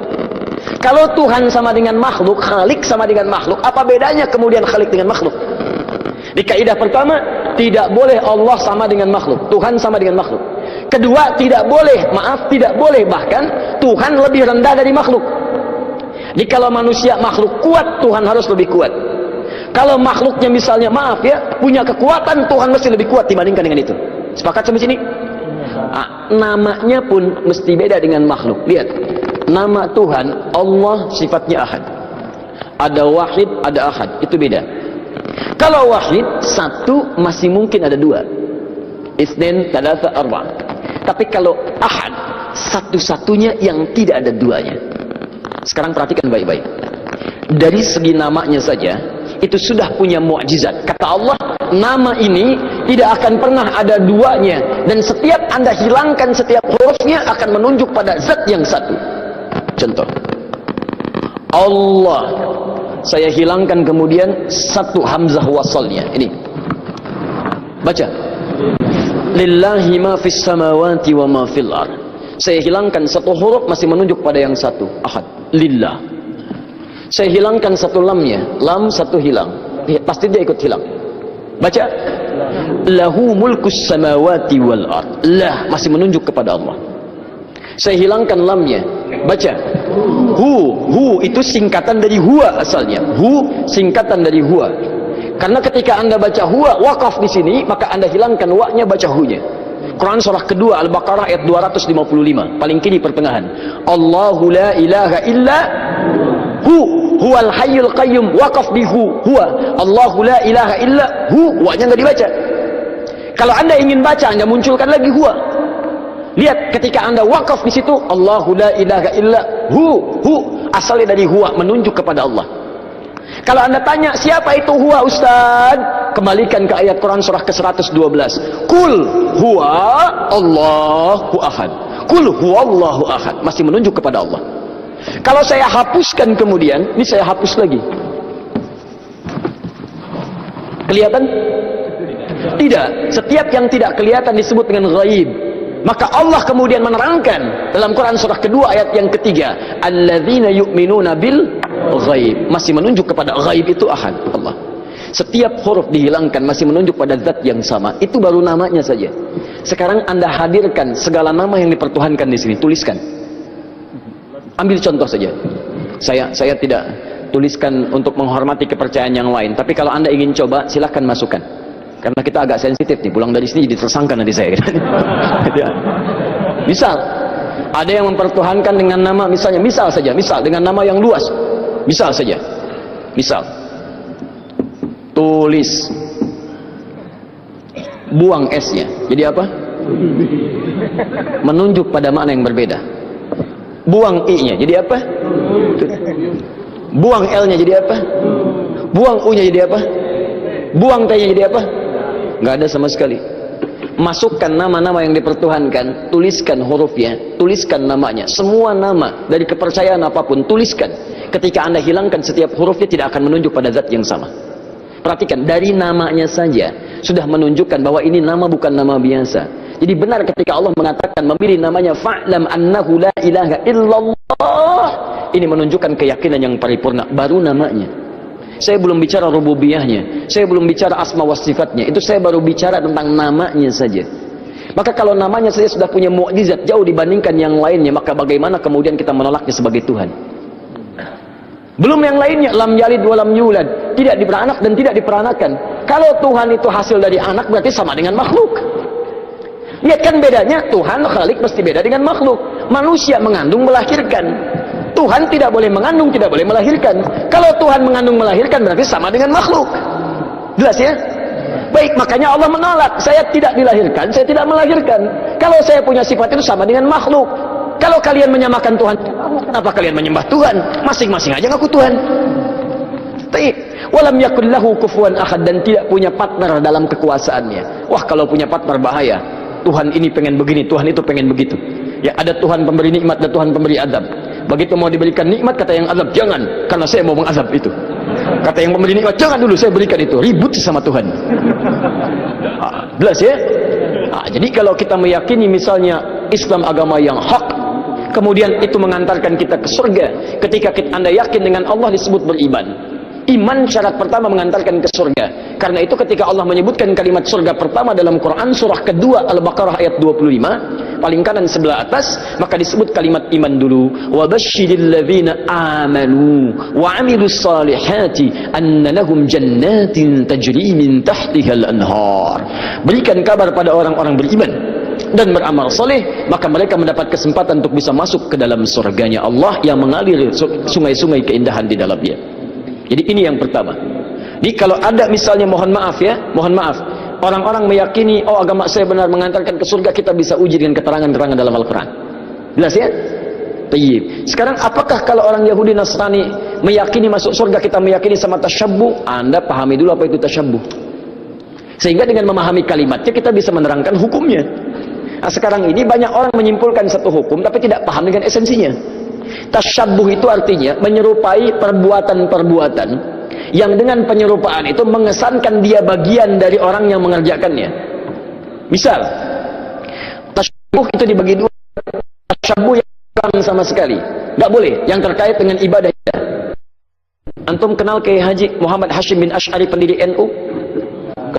Kalau Tuhan sama dengan makhluk, Khalik sama dengan makhluk, apa bedanya kemudian Khalik dengan makhluk? Di kaidah pertama, tidak boleh Allah sama dengan makhluk, Tuhan sama dengan makhluk. Kedua, tidak boleh bahkan Tuhan lebih rendah dari makhluk. Jadi kalau manusia makhluk kuat, Tuhan harus lebih kuat. Kalau makhluknya misalnya, maaf ya, punya kekuatan, Tuhan mesti lebih kuat dibandingkan dengan itu. Sepakat sampai sini? Nah, namanya pun mesti beda dengan makhluk. Lihat, nama Tuhan Allah sifatnya ahad. Ada wahid, ada ahad, itu beda. Kalau wahid, satu masih mungkin ada dua. Itsnain, tsalatsa, arba'. Tapi kalau ahad, satu-satunya yang tidak ada duanya. Sekarang perhatikan baik-baik. Dari segi namanya saja, itu sudah punya mukjizat. Kata Allah, nama ini tidak akan pernah ada duanya, dan setiap Anda hilangkan setiap hurufnya akan menunjuk pada zat yang satu. Contoh, Allah, saya hilangkan kemudian satu hamzah wasalnya. Ini baca, lillahi ma fis samawati wa ma fil ard. Saya hilangkan satu huruf masih menunjuk pada yang satu, ahad, lillah. Saya hilangkan satu lamnya, lam satu hilang, pasti dia ikut hilang. Baca, lahu mulkus samawati wal ard. Lah masih menunjuk kepada Allah. Saya hilangkan lamnya, baca, hu itu singkatan dari huwa asalnya. Hu singkatan dari huwa. Karena ketika Anda baca huwa wakaf di sini, maka Anda hilangkan wa-nya, baca hu-nya. Quran surah kedua Al-Baqarah ayat 255, paling kiri pertengahan. Allahu la ilaha illa huwal hayyul qayyum, waqaf di huwa. Allahu la ilaha illa wa-nya enggak dibaca. Kalau Anda ingin baca, Anda munculkan lagi huwa. Lihat, ketika Anda waqaf di situ, Allahu la ilaha illa asalnya dari huwa, menunjuk kepada Allah. Kalau Anda tanya, siapa itu huwa Ustaz? Kembalikan ke ayat Quran surah ke-112. Kul huwa Allahu ahad. Kul huwa Allahu ahad. Masih menunjuk kepada Allah. Kalau saya hapuskan kemudian, ini saya hapus lagi. Kelihatan? Tidak. Setiap yang tidak kelihatan disebut dengan ghaib. Maka Allah kemudian menerangkan dalam Quran surah kedua ayat yang ketiga, alladzina yu'minuna bil ghaib, masih menunjuk kepada ghaib itu ahad, Allah. Setiap huruf dihilangkan masih menunjuk pada zat yang sama. Itu baru namanya saja. Sekarang Anda hadirkan segala nama yang dipertuhankan di sini, tuliskan. Ambil contoh saja. Saya tidak tuliskan untuk menghormati kepercayaan yang lain, tapi kalau Anda ingin coba, silakan masukkan. Karena kita agak sensitif nih, pulang dari sini jadi tersangka nanti saya. Misal, ada yang mempertuhankan dengan nama, misalnya, misal dengan nama yang luas. Misal saja, tulis, buang S-nya, jadi apa? Menunjuk pada makna yang berbeda. Buang I-nya, jadi apa? Buang L-nya, jadi apa? Buang U-nya, jadi apa? Buang T-nya, jadi apa? Nggak ada sama sekali. Masukkan nama-nama yang dipertuhankan, tuliskan hurufnya, tuliskan namanya. Semua nama dari kepercayaan apapun, tuliskan. Ketika Anda hilangkan setiap hurufnya, tidak akan menunjuk pada zat yang sama. Perhatikan, dari namanya saja sudah menunjukkan bahwa ini nama bukan nama biasa. Jadi benar ketika Allah mengatakan, memilih namanya fa'lam annahu la ilaha illallah, ini menunjukkan keyakinan yang paripurna. Baru namanya. Saya belum bicara rububiyahnya, saya belum bicara asma wa sifatnya, itu saya baru bicara tentang namanya saja. Maka kalau namanya saja sudah punya mukjizat jauh dibandingkan yang lainnya, maka bagaimana kemudian kita menolaknya sebagai Tuhan? Belum yang lainnya, lam yalid wa lam yulad, tidak diperanak dan tidak diperanakan. Kalau Tuhan itu hasil dari anak, berarti sama dengan makhluk. Lihat kan bedanya, Tuhan Khalik mesti beda dengan makhluk. Manusia mengandung melahirkan, Tuhan tidak boleh mengandung, tidak boleh melahirkan. Kalau Tuhan mengandung melahirkan, berarti sama dengan makhluk. Jelas ya? Baik, makanya Allah menolak. Saya tidak dilahirkan, saya tidak melahirkan. Kalau saya punya sifat itu sama dengan makhluk. Kalau kalian menyamakan Tuhan, kenapa kalian menyembah Tuhan? Masing-masing aja ngaku Tuhan. Walam yakul lahu kufuwan ahad, dan tidak punya partner dalam kekuasaannya. Wah, kalau punya partner bahaya. Tuhan ini pengen begini, Tuhan itu pengen begitu. Ya, ada Tuhan pemberi nikmat, ada Tuhan pemberi azab. Begitu mau diberikan nikmat, kata yang azab, jangan, karena saya mau mengazab itu. Kata yang pemberi nikmat, jangan dulu, saya berikan itu. Ribut sama Tuhan. Jelas ya? Jadi kalau kita meyakini misalnya Islam agama yang hak, kemudian itu mengantarkan kita ke surga. Ketika Anda yakin dengan Allah, disebut beriman. Iman syarat pertama mengantarkan ke surga. Karena itu ketika Allah menyebutkan kalimat surga pertama dalam Quran surah kedua Al-Baqarah ayat 25, paling kanan sebelah atas, maka disebut kalimat iman dulu. Wa basyiril ladzina amanu wa amilus salihati anna lahum jannatin tajri min tahtihal anhar. Berikan kabar pada orang-orang beriman dan beramal soleh, maka mereka mendapat kesempatan untuk bisa masuk ke dalam surganya Allah yang mengalir sungai-sungai keindahan di dalamnya. Jadi ini yang pertama. Jadi kalau ada misalnya, mohon maaf, orang-orang meyakini, oh agama saya benar mengantarkan ke surga, kita bisa uji dengan keterangan-keterangan dalam Al-Quran. Jelas ya? Tayyib. Sekarang apakah kalau orang Yahudi Nasrani meyakini masuk surga, kita meyakini sama tasyabbuh? Anda pahami dulu apa itu tasyabbuh, sehingga dengan memahami kalimatnya kita bisa menerangkan hukumnya. Nah, sekarang ini banyak orang menyimpulkan satu hukum tapi tidak paham dengan esensinya. Tasyabbuh itu artinya menyerupai perbuatan-perbuatan yang dengan penyerupaan itu mengesankan dia bagian dari orang yang mengerjakannya. Misal, tasyabbuh itu dibagi dua. Tasyabbuh yang kurang sama sekali, nggak boleh, yang terkait dengan ibadah. Antum kenal Kiai Haji Muhammad Hashim bin Asy'ari pendiri NU?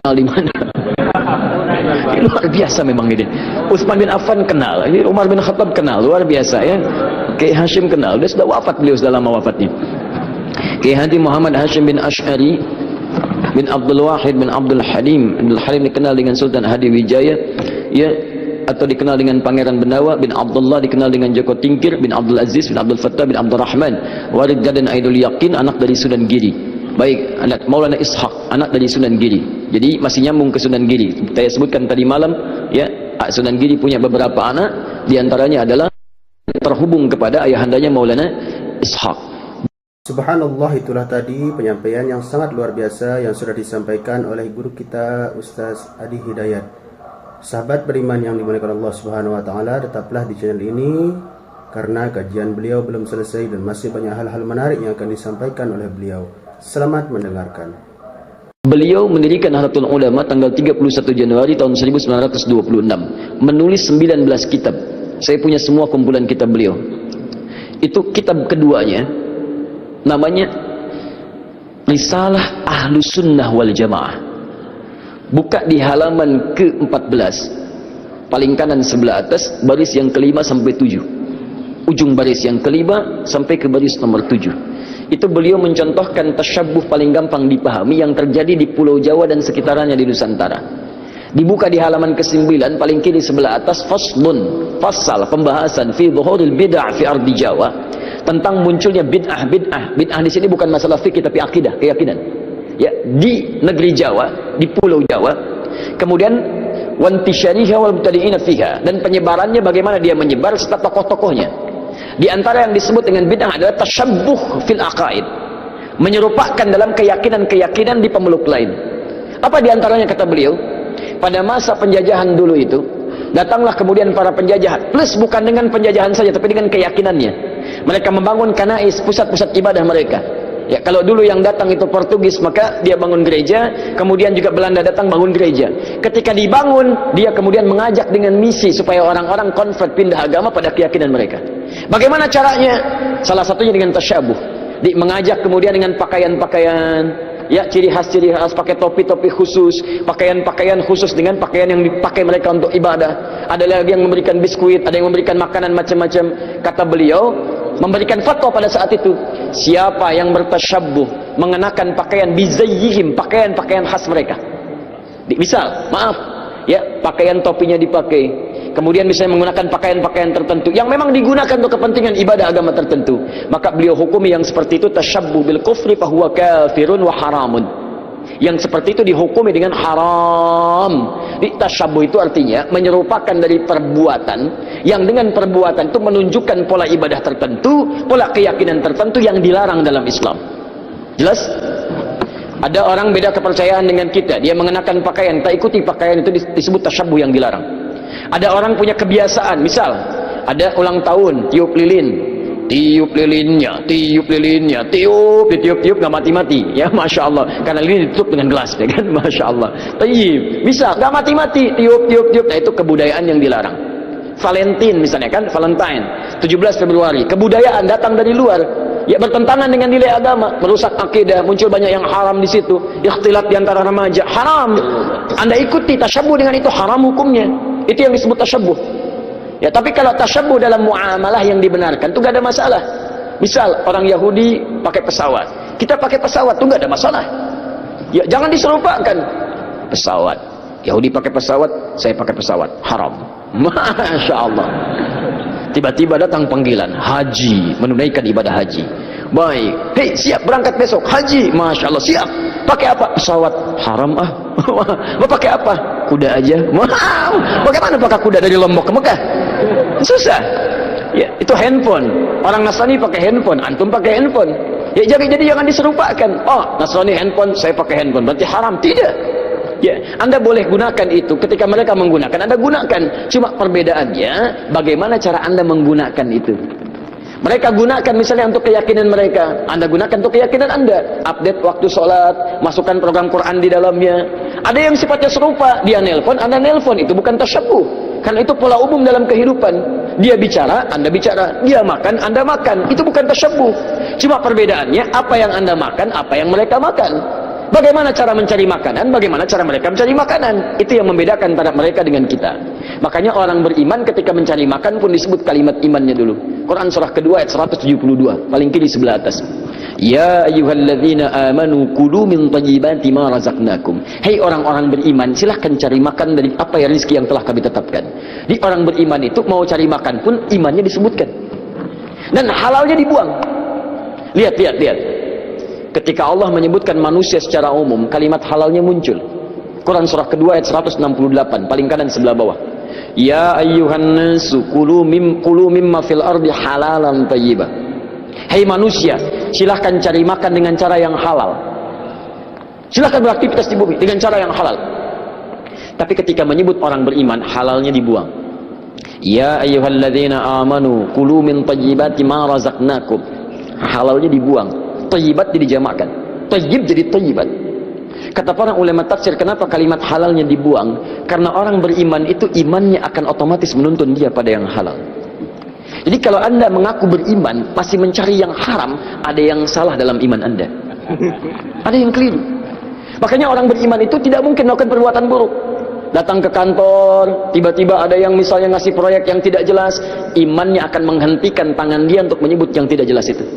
Kenal di mana? Ini luar biasa memang ini. Utsman bin Affan kenal, ini Umar bin Khattab kenal, luar biasa ya. Kiai Hashim kenal, dia sudah wafat, beliau sudah lama wafatnya. Kiai Haji Muhammad Hashim bin Asy'ari bin Abdul Wahid bin Abdul Halim. Abdul Halim dikenal dengan Sultan Hadi Wijaya, ya, atau dikenal dengan Pangeran Benawa bin Abdullah, dikenal dengan Joko Tingkir bin Abdul Aziz bin Abdul Fattah bin Abdul Rahman, Warid Jadan Aidul Yakin, anak dari Sunan Giri. Baik, anak Maulana Ishaq, anak dari Sunan Giri. Jadi masih nyambung ke Sunan Giri. Saya sebutkan tadi malam, ya, Sunan Giri punya beberapa anak, diantaranya adalah terhubung kepada ayahandanya Maulana Ishaq. Subhanallah, itulah tadi penyampaian yang sangat luar biasa yang sudah disampaikan oleh guru kita Ustaz Adi Hidayat. Sahabat beriman yang dimuliakan Allah Subhanahu wa taala, tetaplah di channel ini karena kajian beliau belum selesai dan masih banyak hal-hal menarik yang akan disampaikan oleh beliau. Selamat mendengarkan. Beliau mendirikan Nahdlatul Ulama tanggal 31 Januari tahun 1926, menulis 19 kitab. Saya punya semua kumpulan kitab beliau. Itu kitab keduanya, namanya Risalah Ahlus Sunnah wal Jamaah. Buka di halaman ke-14, paling kanan sebelah atas, baris yang kelima sampai 7, ujung baris yang kelima sampai ke baris nomor 7. Itu beliau mencontohkan tasyabbuh paling gampang dipahami yang terjadi di Pulau Jawa dan sekitarannya di Nusantara. Dibuka di halaman ke-9 paling kiri sebelah atas, faslun, fasal pembahasan fi dhuhuril bid'ah fi ardi Jawa, tentang munculnya bid'ah. Bid'ah di sini bukan masalah fikih tapi akidah, keyakinan. Ya, di negeri Jawa, di Pulau Jawa. Kemudian wantisyariha wal mubtadi'ina fiha, dan penyebarannya bagaimana dia menyebar serta tokoh-tokohnya. Di antara yang disebut dengan bid'ah adalah tasyabbuh fil aqaid, menyerupakan dalam keyakinan-keyakinan di pemeluk lain. Apa di antaranya kata beliau? Pada masa penjajahan dulu itu, datanglah kemudian para penjajah, plus bukan dengan penjajahan saja tapi dengan keyakinannya. Mereka membangun kanais, pusat-pusat ibadah mereka. Ya, kalau dulu yang datang itu Portugis, maka dia bangun gereja, kemudian juga Belanda datang bangun gereja. Ketika dibangun, dia kemudian mengajak dengan misi supaya orang-orang convert, pindah agama pada keyakinan mereka. Bagaimana caranya? Salah satunya dengan tasyabbuh. Mengajak kemudian dengan pakaian-pakaian, ya, ciri khas pakai topi-topi khusus, pakaian-pakaian khusus dengan pakaian yang dipakai mereka untuk ibadah. Ada lagi yang memberikan biskuit, ada yang memberikan makanan macam-macam. Kata beliau, memberikan fatwa pada saat itu, siapa yang bertasyabbuh mengenakan pakaian bizayyihim, pakaian-pakaian khas mereka. Misal, maaf, ya, pakaian topinya dipakai, kemudian misalnya menggunakan pakaian-pakaian tertentu yang memang digunakan untuk kepentingan ibadah agama tertentu, maka beliau hukumi yang seperti itu tasyabbuh bil kufri fahuwa kafirun wa haramun. Yang seperti itu dihukumi dengan haram. Di tasyabbuh itu artinya menyerupakan dari perbuatan yang dengan perbuatan itu menunjukkan pola ibadah tertentu, pola keyakinan tertentu yang dilarang dalam Islam. Jelas? Ada orang beda kepercayaan dengan kita, dia mengenakan pakaian, tak ikuti pakaian itu disebut tasyabbuh yang dilarang. Ada orang punya kebiasaan, misal ada ulang tahun, tiup lilin, tiup lilinnya, tiup, ditiup-tiup nggak mati-mati, ya, masya Allah, karena lilin ditutup dengan gelas, ya kan, masya Allah. Tayyib, bisa nggak mati-mati, tiup, nah itu kebudayaan yang dilarang. Valentine misalnya kan, Valentine, 17 Februari, kebudayaan datang dari luar, ya, bertentangan dengan nilai agama, merusak akidah, muncul banyak yang haram di situ, ikhtilat di antara remaja, haram. Anda ikuti tasyabbuh dengan itu, haram hukumnya. Itu yang disebut tasyabbuh. Ya, tapi kalau tasyabbuh dalam muamalah yang dibenarkan itu gak ada masalah. Misal orang Yahudi pakai pesawat, kita pakai pesawat tuh gak ada masalah. Ya, jangan diserupakan. Pesawat, Yahudi pakai pesawat, saya pakai pesawat, haram. Masya Allah. Tiba-tiba datang panggilan haji, menunaikan ibadah haji. Baik, hei siap berangkat besok haji, Masya Allah, siap. Pakai apa? Pesawat, haram ah. Mau pakai apa? Kuda aja. Bagaimana pakai kuda dari Lombok ke Mekah? Susah. Ya, itu handphone. Orang Nasrani pakai handphone, antum pakai handphone. Ya, jadi jangan diserupakan. Oh, Nasrani handphone, saya pakai handphone, berarti haram. Tidak. Ya, Anda boleh gunakan itu ketika mereka menggunakan, Anda gunakan. Cuma perbedaannya bagaimana cara Anda menggunakan itu. Mereka gunakan misalnya untuk keyakinan mereka, Anda gunakan untuk keyakinan Anda. Update waktu sholat, masukkan program Quran di dalamnya. Ada yang sifatnya serupa, dia nelpon, Anda nelpon, itu bukan tasyabbuh. Karena itu pola umum dalam kehidupan. Dia bicara, Anda bicara. Dia makan, Anda makan. Itu bukan tasyabbuh. Cuma perbedaannya apa yang Anda makan, apa yang mereka makan. Bagaimana cara mencari makanan, bagaimana cara mereka mencari makanan. Itu yang membedakan antara mereka dengan kita. Makanya orang beriman ketika mencari makan pun disebut kalimat imannya dulu. Quran surah kedua ayat 172, paling kiri sebelah atas. Ya ayyuhalladzina amanu kulu min thayyibati ma razaqnakum. Hei orang-orang beriman, silahkan cari makan dari apa ya rezeki yang telah kami tetapkan. Di orang beriman itu mau cari makan pun imannya disebutkan. Dan halalnya dibuang. Lihat. Ketika Allah menyebutkan manusia secara umum, kalimat halalnya muncul. Quran surah kedua ayat 168, paling kanan sebelah bawah. Ya ayyuhan nasu kulu mimma fil ardi halalan thayyibah. Hei manusia, silahkan cari makan dengan cara yang halal. Silahkan beraktivitas di bumi dengan cara yang halal. Tapi ketika menyebut orang beriman, halalnya dibuang. Ya ayyuhalladzina amanu kulu min thayyibati ma razaqnakum. Halalnya dibuang. Thayyibat dijamakkan. Thayyib jadi thayyibat. Kata para ulama tafsir, kenapa kalimat halalnya dibuang? Karena orang beriman itu imannya akan otomatis menuntun dia pada yang halal. Jadi kalau Anda mengaku beriman masih mencari yang haram, ada yang salah dalam iman Anda. Ada yang keliru. Makanya orang beriman itu tidak mungkin melakukan perbuatan buruk. Datang ke kantor, tiba-tiba ada yang misalnya ngasih proyek yang tidak jelas, imannya akan menghentikan tangan dia untuk menyebut yang tidak jelas itu.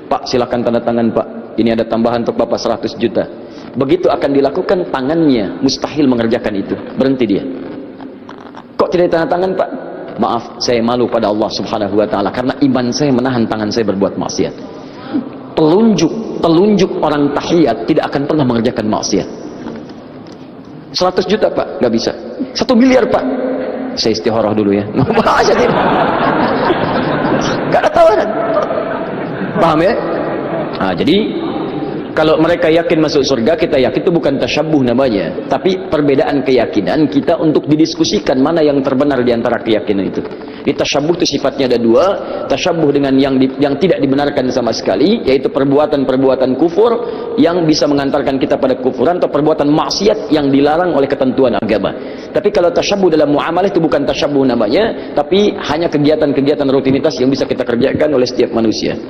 Pak, silakan tanda tangan Pak. Ini ada tambahan untuk Bapak 100 juta. Begitu akan dilakukan, tangannya mustahil mengerjakan itu. Berhenti dia. Kok tidak tanda tangan Pak? Maaf, saya malu pada Allah subhanahu wa ta'ala. Karena iman saya menahan tangan saya berbuat maksiat. Telunjuk orang tahiyat tidak akan pernah mengerjakan maksiat. 100 juta Pak, nggak bisa. 1 miliar Pak, saya istikharah dulu ya. Gak ada tawaran. Paham ya? Nah, jadi kalau mereka yakin masuk surga, kita yakin itu bukan tasyabbuh namanya, tapi perbedaan keyakinan kita untuk didiskusikan mana yang terbenar di antara keyakinan itu. Di tasyabbuh itu sifatnya ada dua, tasyabbuh dengan yang tidak dibenarkan sama sekali, yaitu perbuatan-perbuatan kufur yang bisa mengantarkan kita pada kufuran, atau perbuatan maksiat yang dilarang oleh ketentuan agama. Tapi kalau tasyabbuh dalam muamalah itu bukan tasyabbuh namanya, tapi hanya kegiatan-kegiatan rutinitas yang bisa kita kerjakan oleh setiap manusia.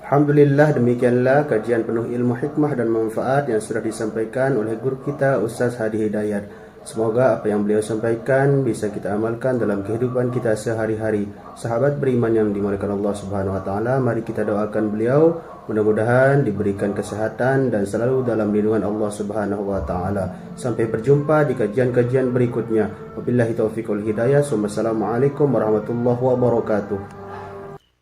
Alhamdulillah, demikianlah kajian penuh ilmu, hikmah dan manfaat yang sudah disampaikan oleh guru kita Ustaz Hadi Hidayat. Semoga apa yang beliau sampaikan bisa kita amalkan dalam kehidupan kita sehari-hari. Sahabat beriman yang dimuliakan Allah Subhanahu wa taala, mari kita doakan beliau mudah-mudahan diberikan kesehatan dan selalu dalam lindungan Allah Subhanahu wa taala. Sampai berjumpa di kajian-kajian berikutnya. Wabillahi taufiq wal hidayah. Wassalamualaikum warahmatullahi wabarakatuh.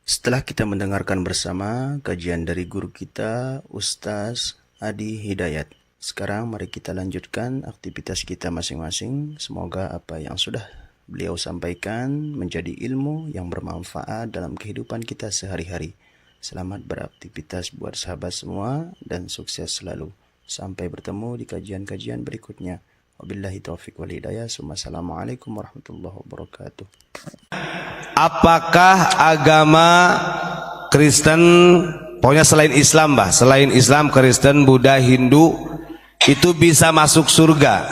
Setelah kita mendengarkan bersama kajian dari guru kita Ustaz Hadi Hidayat, sekarang mari kita lanjutkan aktivitas kita masing-masing. Semoga apa yang sudah beliau sampaikan menjadi ilmu yang bermanfaat dalam kehidupan kita sehari-hari. Selamat beraktivitas buat sahabat semua dan sukses selalu. Sampai bertemu di kajian-kajian berikutnya. Wabillahi taufiq wal hidayah. Wassalamualaikum warahmatullahi wabarakatuh. Apakah agama Kristen, pokoknya selain Islam bah, selain Islam, Kristen, Buddha, Hindu, itu bisa masuk surga?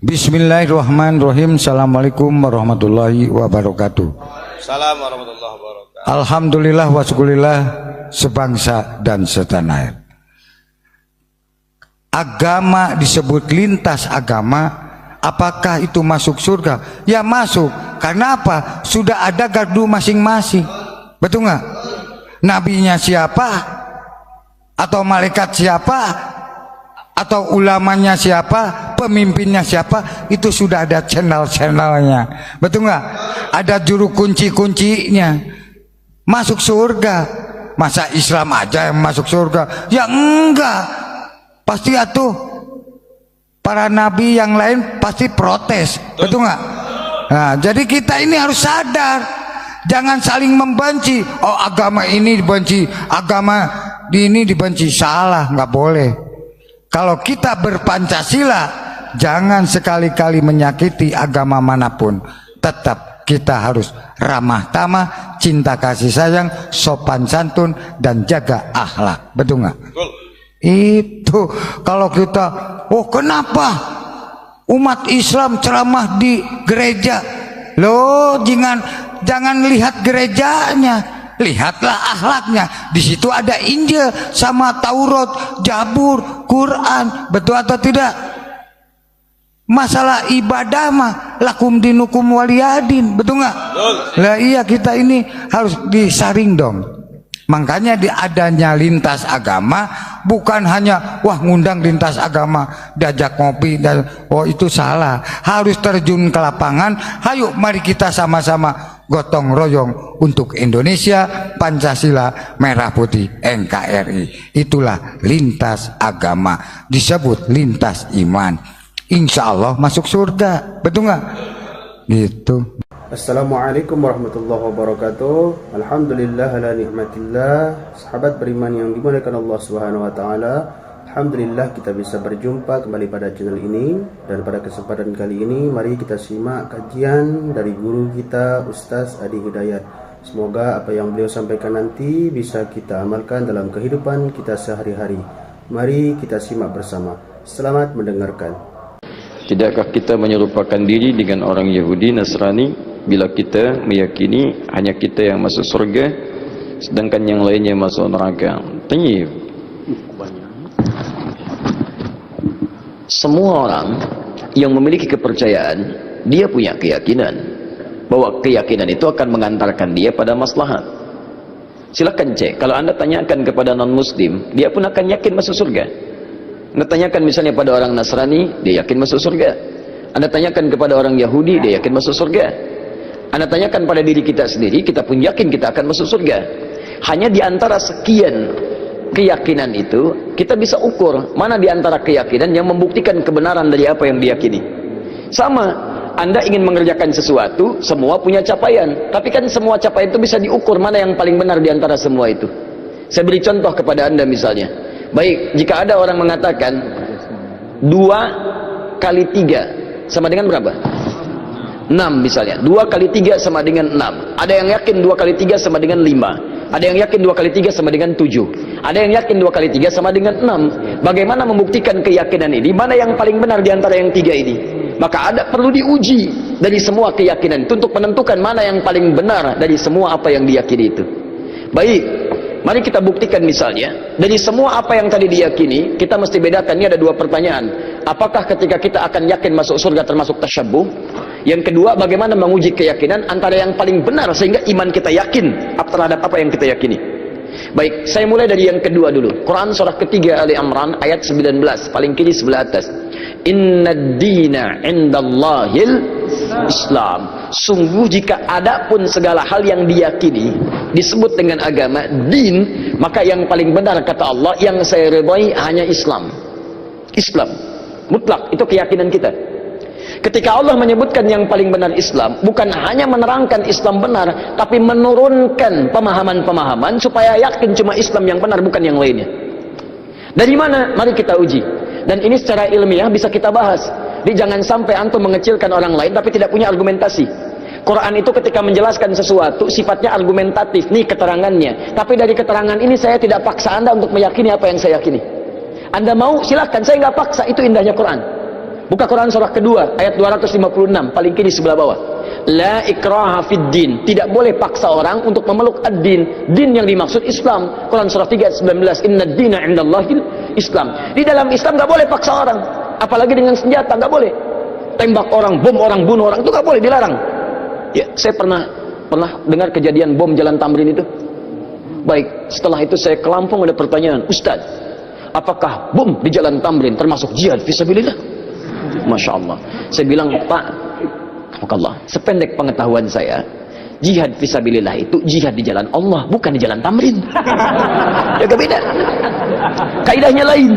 Bismillahirrahmanirrahim. Assalamualaikum warahmatullahi wabarakatuh. Assalamualaikum warahmatullahi wabarakatuh. Alhamdulillah wa syukurillah sebangsa dan setanah air. Agama disebut lintas agama apakah itu masuk surga? Ya masuk. Karena apa? Sudah ada gardu masing-masing. Betul nggak? Nabinya siapa? Atau malaikat siapa? Atau ulamanya siapa? Pemimpinnya siapa? Itu sudah ada channel-channelnya. Betul nggak? Ada juru kunci-kuncinya. Masuk surga. Masa Islam aja yang masuk surga? Ya enggak. Pasti atuh para nabi yang lain pasti protes. Betul nggak? Nah, jadi kita ini harus sadar, jangan saling membenci. Oh, agama ini dibenci, agama ini dibenci. Salah, nggak boleh. Kalau kita berpancasila, jangan sekali-kali menyakiti agama manapun. Tetap kita harus ramah tamah, cinta kasih sayang, sopan santun, dan jaga akhlak. Betul nggak? Itu kalau kita, oh kenapa umat Islam ceramah di gereja? Loh, jangan lihat gerejanya, lihatlah akhlaknya. Di situ ada Injil sama Taurat, Zabur, Quran. Betul atau tidak? Masalah ibadah mah lakum dinukum waliyadin. Betul nggak? Lah iya, kita ini harus disaring dong. Makanya adanya lintas agama bukan hanya wah ngundang lintas agama diajak ngopi dan oh itu salah. Harus terjun ke lapangan. Hayo mari kita sama-sama gotong royong untuk Indonesia, Pancasila, Merah Putih, NKRI. Itulah lintas agama, disebut lintas iman. Insya Allah masuk surga. Betul nggak? Gitu. Assalamualaikum warahmatullahi wabarakatuh. Alhamdulillah ala nikmatillah. Sahabat beriman yang dimuliakan Allah Subhanahu wa taala, alhamdulillah kita bisa berjumpa kembali pada channel ini. Dan pada kesempatan kali ini mari kita simak kajian dari guru kita Ustaz Adi Hidayat. Semoga apa yang beliau sampaikan nanti bisa kita amalkan dalam kehidupan kita sehari-hari. Mari kita simak bersama. Selamat mendengarkan. Tidakkah kita menyerupakan diri dengan orang Yahudi Nasrani bila kita meyakini hanya kita yang masuk surga sedangkan yang lainnya masuk neraka? Tayyib. Semua orang yang memiliki kepercayaan, dia punya keyakinan bahwa keyakinan itu akan mengantarkan dia pada maslahat. Silakan cek, kalau Anda tanyakan kepada non-muslim, dia pun akan yakin masuk surga. Anda tanyakan misalnya pada orang Nasrani, dia yakin masuk surga. Anda tanyakan kepada orang Yahudi, dia yakin masuk surga. Anda tanyakan pada diri kita sendiri, kita pun yakin kita akan masuk surga. Hanya di antara sekian keyakinan itu, kita bisa ukur mana di antara keyakinan yang membuktikan kebenaran dari apa yang diyakini. Sama, Anda ingin mengerjakan sesuatu, semua punya capaian. Tapi kan semua capaian itu bisa diukur mana yang paling benar di antara semua itu. Saya beri contoh kepada Anda misalnya. Baik, jika ada orang mengatakan 2 kali 3 sama dengan berapa? 6 misalnya. 2 kali 3 sama dengan 6. Ada yang yakin 2 kali 3 sama dengan 5. Ada yang yakin 2 kali 3 sama dengan 7. Ada yang yakin 2 kali 3 sama dengan 6. Bagaimana membuktikan keyakinan ini? Mana yang paling benar di antara yang 3 ini? Maka perlu diuji dari semua keyakinan itu untuk menentukan mana yang paling benar dari semua apa yang diyakini itu. Baik, mari kita buktikan misalnya dari semua apa yang tadi diyakini, kita mesti bedakan. Ini ada 2 pertanyaan. Apakah ketika kita akan yakin masuk surga termasuk tasyabbuh? Yang kedua, bagaimana menguji keyakinan antara yang paling benar sehingga iman kita yakin terhadap apa yang kita yakini. Baik, saya mulai dari yang kedua dulu. Quran surah ketiga Ali Imran ayat 19, paling kiri sebelah atas. Innad dina indallahil Islam. Sungguh jika ada pun segala hal yang diyakini disebut dengan agama, din, maka yang paling benar kata Allah, yang saya ridhai hanya Islam. Islam mutlak, itu keyakinan kita. Ketika Allah menyebutkan yang paling benar Islam, bukan hanya menerangkan Islam benar, tapi menurunkan pemahaman-pemahaman supaya yakin cuma Islam yang benar, bukan yang lainnya. Dari mana? Mari kita uji. Dan ini secara ilmiah bisa kita bahas. Jadi jangan sampai antum mengecilkan orang lain tapi tidak punya argumentasi. Quran itu ketika menjelaskan sesuatu sifatnya argumentatif, nih keterangannya. Tapi dari keterangan ini saya tidak paksa Anda untuk meyakini apa yang saya yakini. Anda mau silakan, saya nggak paksa, itu indahnya Quran. Buka Quran surah kedua ayat 256 paling kiri sebelah bawah. La ikraha fid din. Tidak boleh paksa orang untuk memeluk ad-din. Din yang dimaksud Islam. Quran surah 3 ayat 19. Innad dina indallahil Islam. Di dalam Islam nggak boleh paksa orang, apalagi dengan senjata, nggak boleh. tembak orang, bom orang, bunuh orang, itu nggak boleh, dilarang. Ya, saya pernah dengar kejadian bom Jalan Tamrin itu. Baik, setelah itu saya ke Lampung, ada pertanyaan, Ustaz, apakah bom di Jalan Tamrin termasuk jihad fisabilillah? Masya Allah. Saya bilang, Pak, Allah, sependek pengetahuan saya, jihad fisabilillah itu jihad di jalan Allah, bukan di Jalan Tamrin. Ya beda. Kaidahnya lain.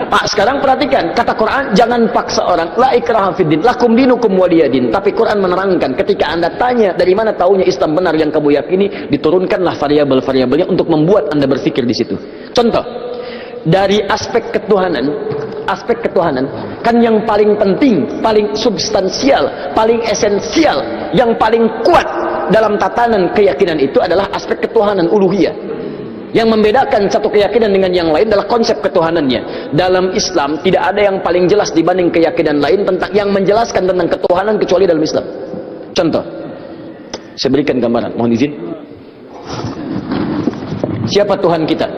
Pak, sekarang perhatikan, kata Quran, jangan paksa orang, la ikraha fiddin, lakum dinukum waliyadin. Tapi Quran menerangkan, ketika Anda tanya dari mana taunya Islam benar yang kamu yakini, diturunkanlah variabel-variabelnya untuk membuat Anda berpikir di situ. Contoh, dari aspek ketuhanan kan yang paling penting, paling substansial, paling esensial, yang paling kuat dalam tatanan keyakinan itu adalah aspek ketuhanan uluhiyah. Yang membedakan satu keyakinan dengan yang lain adalah konsep ketuhanannya. Dalam Islam tidak ada yang paling jelas dibanding keyakinan lain tentang yang menjelaskan tentang ketuhanan kecuali dalam Islam. Contoh, saya berikan gambaran, mohon izin. Siapa Tuhan kita?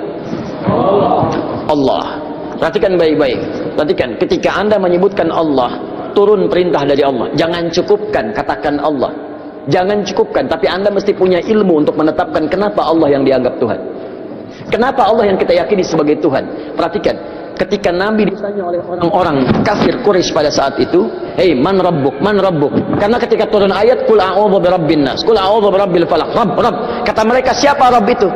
Allah. Perhatikan baik-baik. Perhatikan, ketika Anda menyebutkan Allah, turun perintah dari Allah. Jangan cukupkan katakan Allah. Jangan cukupkan, tapi Anda mesti punya ilmu untuk menetapkan kenapa Allah yang dianggap Tuhan. Kenapa Allah yang kita yakini sebagai Tuhan? Perhatikan, ketika Nabi ditanya oleh orang-orang kafir Quraisy pada saat itu, "Hei, man rabbuk? Man rabbuk?" Karena ketika turun ayat, "Qul a'udzu birabbin nas, qul a'udzu birabbil falaq." Rabb. Kata mereka, siapa Rabb itu?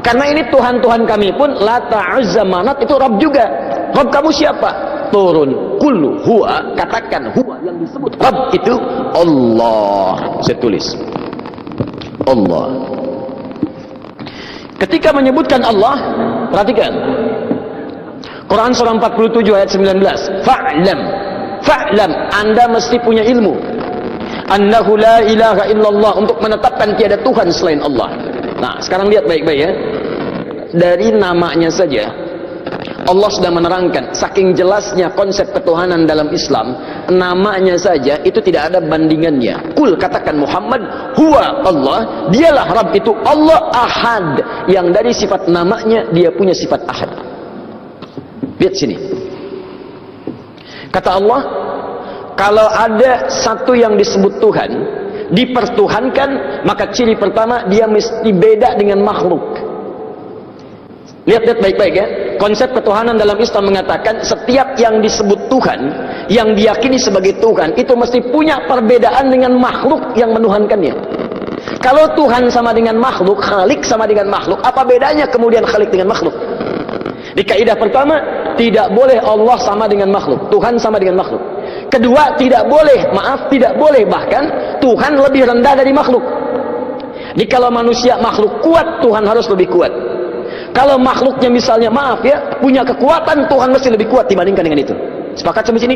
Karena ini Tuhan-Tuhan kami pun, Lata, Uzza, Manat, itu Rabb juga. Rabb kamu siapa? Turun, qul huwa, katakan huwa, yang disebut Rabb itu Allah. Saya tulis Allah. Ketika menyebutkan Allah, perhatikan Quran surah 47 ayat 19, fa'lam, Anda mesti punya ilmu, annahu la ilaha illallah, untuk menetapkan tiada Tuhan selain Allah. Nah, sekarang lihat baik-baik ya, dari namanya saja Allah sudah menerangkan, saking jelasnya konsep ketuhanan dalam Islam, namanya saja itu tidak ada bandingannya. Kul, katakan Muhammad, huwa Allah, dialah Rabb itu Allah Ahad, yang dari sifat namanya dia punya sifat Ahad. Lihat sini, kata Allah, kalau ada satu yang disebut Tuhan, dipertuhankan, maka ciri pertama dia mesti beda dengan makhluk. Lihat baik-baik ya. Konsep ketuhanan dalam Islam mengatakan setiap yang disebut Tuhan, yang diyakini sebagai Tuhan, itu mesti punya perbedaan dengan makhluk yang menuhankannya. Kalau Tuhan sama dengan makhluk, Khalik sama dengan makhluk, apa bedanya kemudian Khalik dengan makhluk? Di kaidah pertama, tidak boleh Allah sama dengan makhluk, Tuhan sama dengan makhluk. Kedua, tidak boleh bahkan Tuhan lebih rendah dari makhluk. Jadi kalau manusia makhluk kuat, Tuhan harus lebih kuat. Kalau makhluknya misalnya, maaf ya, punya kekuatan, Tuhan mesti lebih kuat dibandingkan dengan itu. Sepakat sampai sini?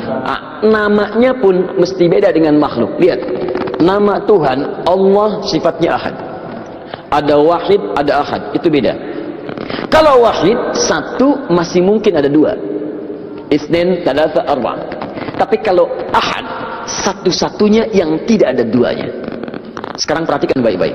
Nah, namanya pun mesti beda dengan makhluk. Lihat, nama Tuhan Allah sifatnya Ahad. Ada Wahid, ada Ahad, itu beda. Kalau Wahid, satu masih mungkin ada dua. Itsnain, tsalatsa, arba'. Tapi kalau Ahad, satu-satunya yang tidak ada duanya. Sekarang perhatikan baik-baik.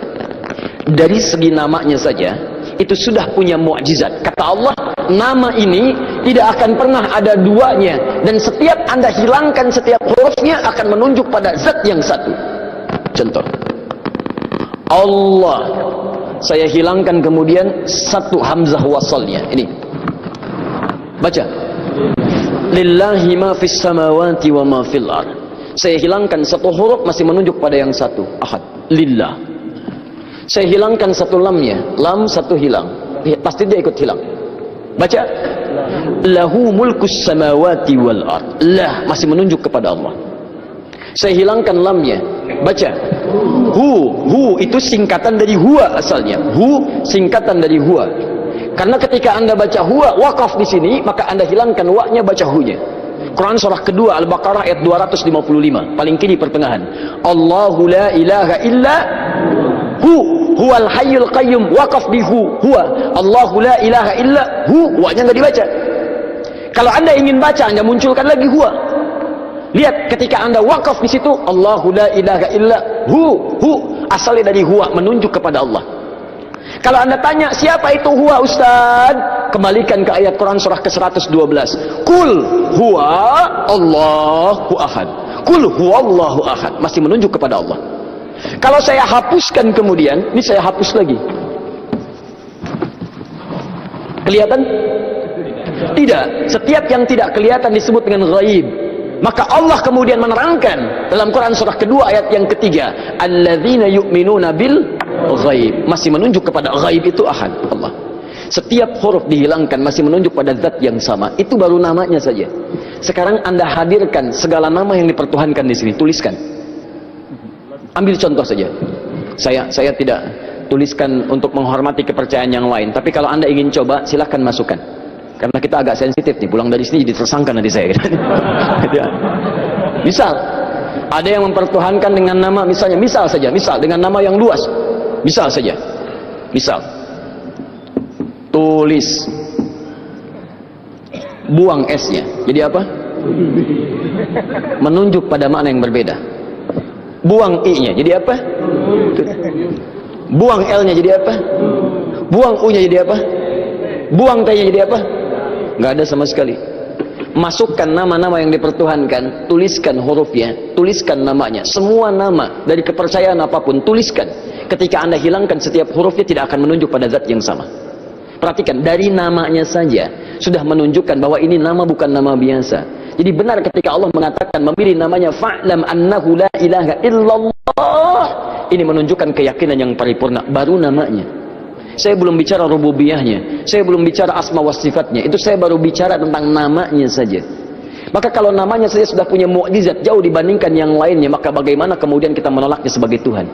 Dari segi namanya saja, itu sudah punya mukjizat. Kata Allah, nama ini tidak akan pernah ada duanya, dan setiap Anda hilangkan setiap hurufnya akan menunjuk pada zat yang satu. Contoh, Allah, saya hilangkan kemudian satu hamzah wasalnya. Ini baca, lillahi ma fis samawati wa ma fil ard. Saya hilangkan satu huruf, masih menunjuk pada yang satu, Ahad, lillah. Saya hilangkan satu lamnya, lam satu hilang, pasti dia ikut hilang. Baca, lahu mulkus samawati wal ard. Lah masih menunjuk kepada Allah. Saya hilangkan lamnya, baca, hu itu singkatan dari huwa asalnya. Hu singkatan dari huwa. Karena ketika Anda baca huwa wakaf di sini, maka Anda hilangkan wa-nya, baca hu-nya. Quran surah kedua Al-Baqarah ayat 255, paling kiri pertengahan. Allahu la ilaha illa huwal hayyul qayyum, waqaf di huwa. Allahu la ilaha illa wa-nya enggak dibaca. Kalau Anda ingin baca, Anda munculkan lagi huwa. Lihat, ketika Anda waqaf di situ, Allahu la ilaha illa asalnya dari huwa, menunjuk kepada Allah. Kalau Anda tanya, siapa itu huwa Ustaz? Kembalikan ke ayat Quran surah ke-112. Kul huwa Allahu ahad. Kul huwa Allahu ahad. Masih menunjuk kepada Allah. Kalau saya hapuskan kemudian, ini saya hapus lagi. Kelihatan? Tidak. Setiap yang tidak kelihatan disebut dengan ghaib. Maka Allah kemudian menerangkan dalam Quran surah kedua ayat yang ketiga, alladzina yu'minuna bil ghaib. Masih menunjuk kepada ghaib itu ahad, Allah. Setiap huruf dihilangkan masih menunjuk pada zat yang sama. Itu baru namanya saja. Sekarang Anda hadirkan segala nama yang dipertuhankan di sini, tuliskan. Ambil contoh saja. Saya tidak tuliskan untuk menghormati kepercayaan yang lain, tapi kalau Anda ingin coba silahkan masukkan. Karena kita agak sensitif nih, pulang dari sini jadi tersangka nanti saya. Misal, ada yang mempertuhankan dengan nama, misal dengan nama yang luas. Misal saja, tulis, buang S-nya, jadi apa? Menunjuk pada makna yang berbeda. Buang I-nya, jadi apa? Buang L-nya, jadi apa? Buang U-nya, jadi apa? Buang T-nya, jadi apa? Nggak ada sama sekali. Masukkan nama-nama yang dipertuhankan, tuliskan hurufnya, tuliskan namanya. Semua nama dari kepercayaan apapun, tuliskan. Ketika Anda hilangkan setiap hurufnya, tidak akan menunjuk pada zat yang sama. Perhatikan, dari namanya saja sudah menunjukkan bahwa ini nama bukan nama biasa. Jadi benar ketika Allah mengatakan memilih namanya fa'lam annahu la ilaha illallah, ini menunjukkan keyakinan yang paripurna. Baru namanya. Saya belum bicara rububiyahnya, saya belum bicara asma wa sifatnya, itu saya baru bicara tentang namanya saja. Maka kalau namanya saja sudah punya mukjizat jauh dibandingkan yang lainnya, maka bagaimana kemudian kita menolaknya sebagai Tuhan?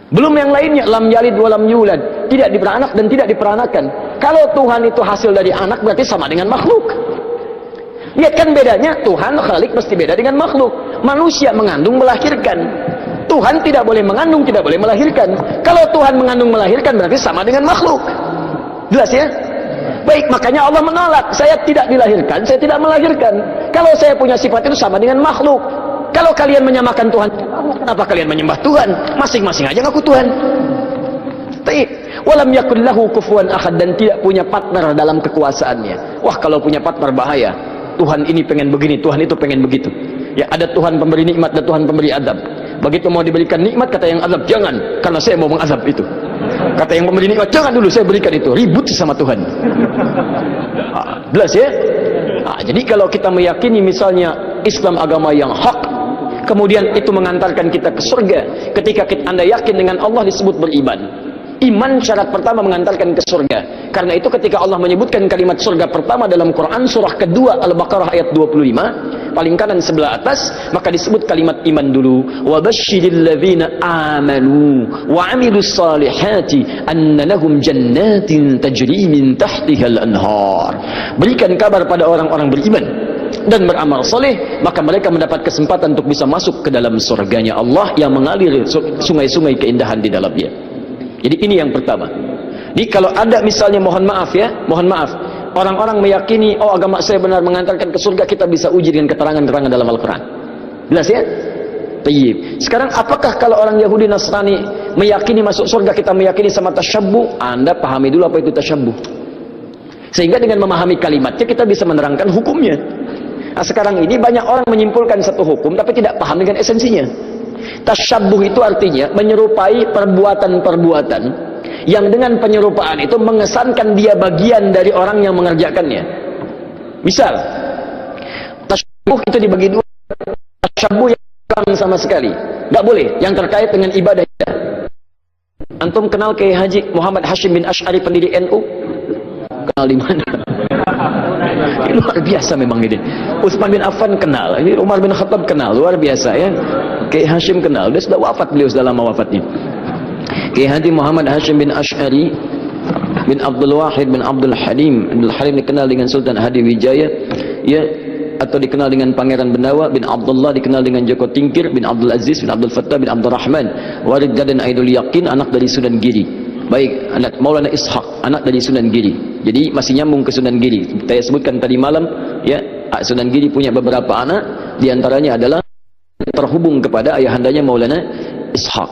Belum yang lainnya, lam yalid wa lam yulad, tidak diperanak dan tidak diperanakan. Kalau Tuhan itu hasil dari anak, berarti sama dengan makhluk. Lihat kan bedanya, Tuhan Khalik mesti beda dengan makhluk. Manusia mengandung melahirkan, Tuhan tidak boleh mengandung, tidak boleh melahirkan. Kalau Tuhan mengandung melahirkan berarti sama dengan makhluk. Jelas ya? Baik, makanya Allah menolak. Saya tidak dilahirkan, saya tidak melahirkan. Kalau saya punya sifat itu sama dengan makhluk. Kalau kalian menyamakan Tuhan, kenapa kalian menyembah Tuhan? Masing-masing aja ngaku Tuhan. Baik. Walam yakul lahu kufuwan ahad, dan tidak punya partner dalam kekuasaannya. Wah, kalau punya partner bahaya. Tuhan ini pengen begini, Tuhan itu pengen begitu. Ya, ada Tuhan pemberi nikmat, ada Tuhan pemberi adab. Begitu mau diberikan nikmat, kata yang azab, jangan, karena saya mau mengazab itu. Kata yang pemberi nikmat, jangan dulu, saya berikan itu. Ribut sama Tuhan. Jelas ya? Jadi kalau kita meyakini misalnya Islam agama yang hak, kemudian itu mengantarkan kita ke surga. Ketika Anda yakin dengan Allah disebut beriman. Iman syarat pertama mengantarkan ke surga. Karena itu ketika Allah menyebutkan kalimat surga pertama dalam Quran surah kedua Al-Baqarah ayat 25, paling kanan sebelah atas, maka disebut kalimat iman dulu. Wa basyiril ladzina amanu wa 'amilus salihati anna lahum jannatin tajri min tahtihal anhar. Berikan kabar pada orang-orang beriman dan beramal soleh, maka mereka mendapat kesempatan untuk bisa masuk ke dalam surganya Allah yang mengalir sungai-sungai keindahan di dalamnya. Jadi ini yang pertama. Jadi kalau ada misalnya, mohon maaf, orang-orang meyakini, oh agama saya benar mengantarkan ke surga, kita bisa uji dengan keterangan-keterangan dalam Al-Quran. Jelas ya? Tayyib. Sekarang apakah kalau orang Yahudi Nasrani meyakini masuk surga, kita meyakini sama tasyabbuh? Anda pahami dulu apa itu tasyabbuh. Sehingga dengan memahami kalimatnya kita bisa menerangkan hukumnya. Nah, sekarang ini banyak orang menyimpulkan satu hukum tapi tidak paham dengan esensinya. Tasyabbuh itu artinya menyerupai perbuatan-perbuatan yang dengan penyerupaan itu mengesankan dia bagian dari orang yang mengerjakannya. Misal, tasyabbuh itu dibagi dua. Tasyabbuh yang bukan sama sekali, nggak boleh, yang terkait dengan ibadah. Antum kenal Kiai Haji Muhammad Hashim bin Asy'ari pendiri NU? Kenal di mana? Ini luar biasa memang ini. Utsman bin Affan kenal, ini Umar bin Khattab kenal, luar biasa ya. Kiai Hashim kenal, dia sudah wafat, beliau sudah lama wafatnya. Kiai Haji Muhammad Hashim bin Asy'ari bin Abdul Wahid bin Abdul Halim. Abdul Halim dikenal dengan Sultan Hadi Wijaya, ya, atau dikenal dengan Pangeran Benawa bin Abdullah, dikenal dengan Joko Tingkir bin Abdul Aziz bin Abdul Fattah bin Abdul Rahman, Warid Gadan Aidul Yakin, anak dari Sunan Giri. Baik, anak Maulana Ishaq, anak dari Sunan Giri. Jadi masih nyambung ke Sunan Giri. Saya sebutkan tadi malam, ya, Sunan Giri punya beberapa anak, diantaranya adalah terhubung kepada ayahandanya Maulana Ishaq.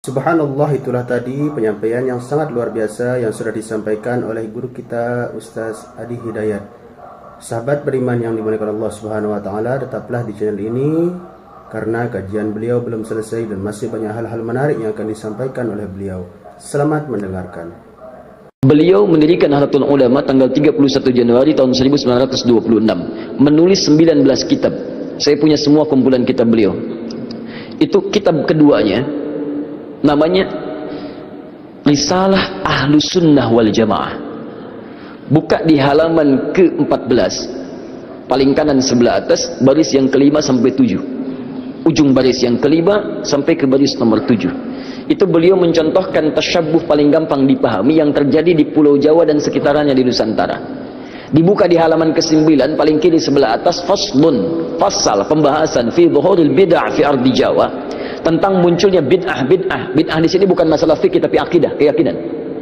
Subhanallah, itulah tadi penyampaian yang sangat luar biasa yang sudah disampaikan oleh guru kita Ustaz Adi Hidayat. Sahabat beriman yang dimuliakan Allah Subhanahu wa taala, tetaplah di channel ini karena kajian beliau belum selesai dan masih banyak hal-hal menarik yang akan disampaikan oleh beliau. Selamat mendengarkan. Beliau mendirikan Nahdlatul Ulama tanggal 31 Januari tahun 1926. Menulis 19 kitab. Saya punya semua kumpulan kitab beliau. Itu kitab keduanya namanya Risalah Ahlus Sunnah wal Jamaah. Buka di halaman ke-14, paling kanan sebelah atas, baris yang kelima sampai 7, ujung baris yang kelima sampai ke baris nomor 7. Itu beliau mencontohkan tasyabbuh paling gampang dipahami yang terjadi di Pulau Jawa dan sekitarannya di Nusantara. Dibuka di halaman ke-9 paling kiri sebelah atas, faslun, fasal pembahasan fi dhuhuril bid'ah fi ardi Jawa, tentang munculnya bid'ah. Bid'ah di sini bukan masalah fikih tapi akidah, keyakinan.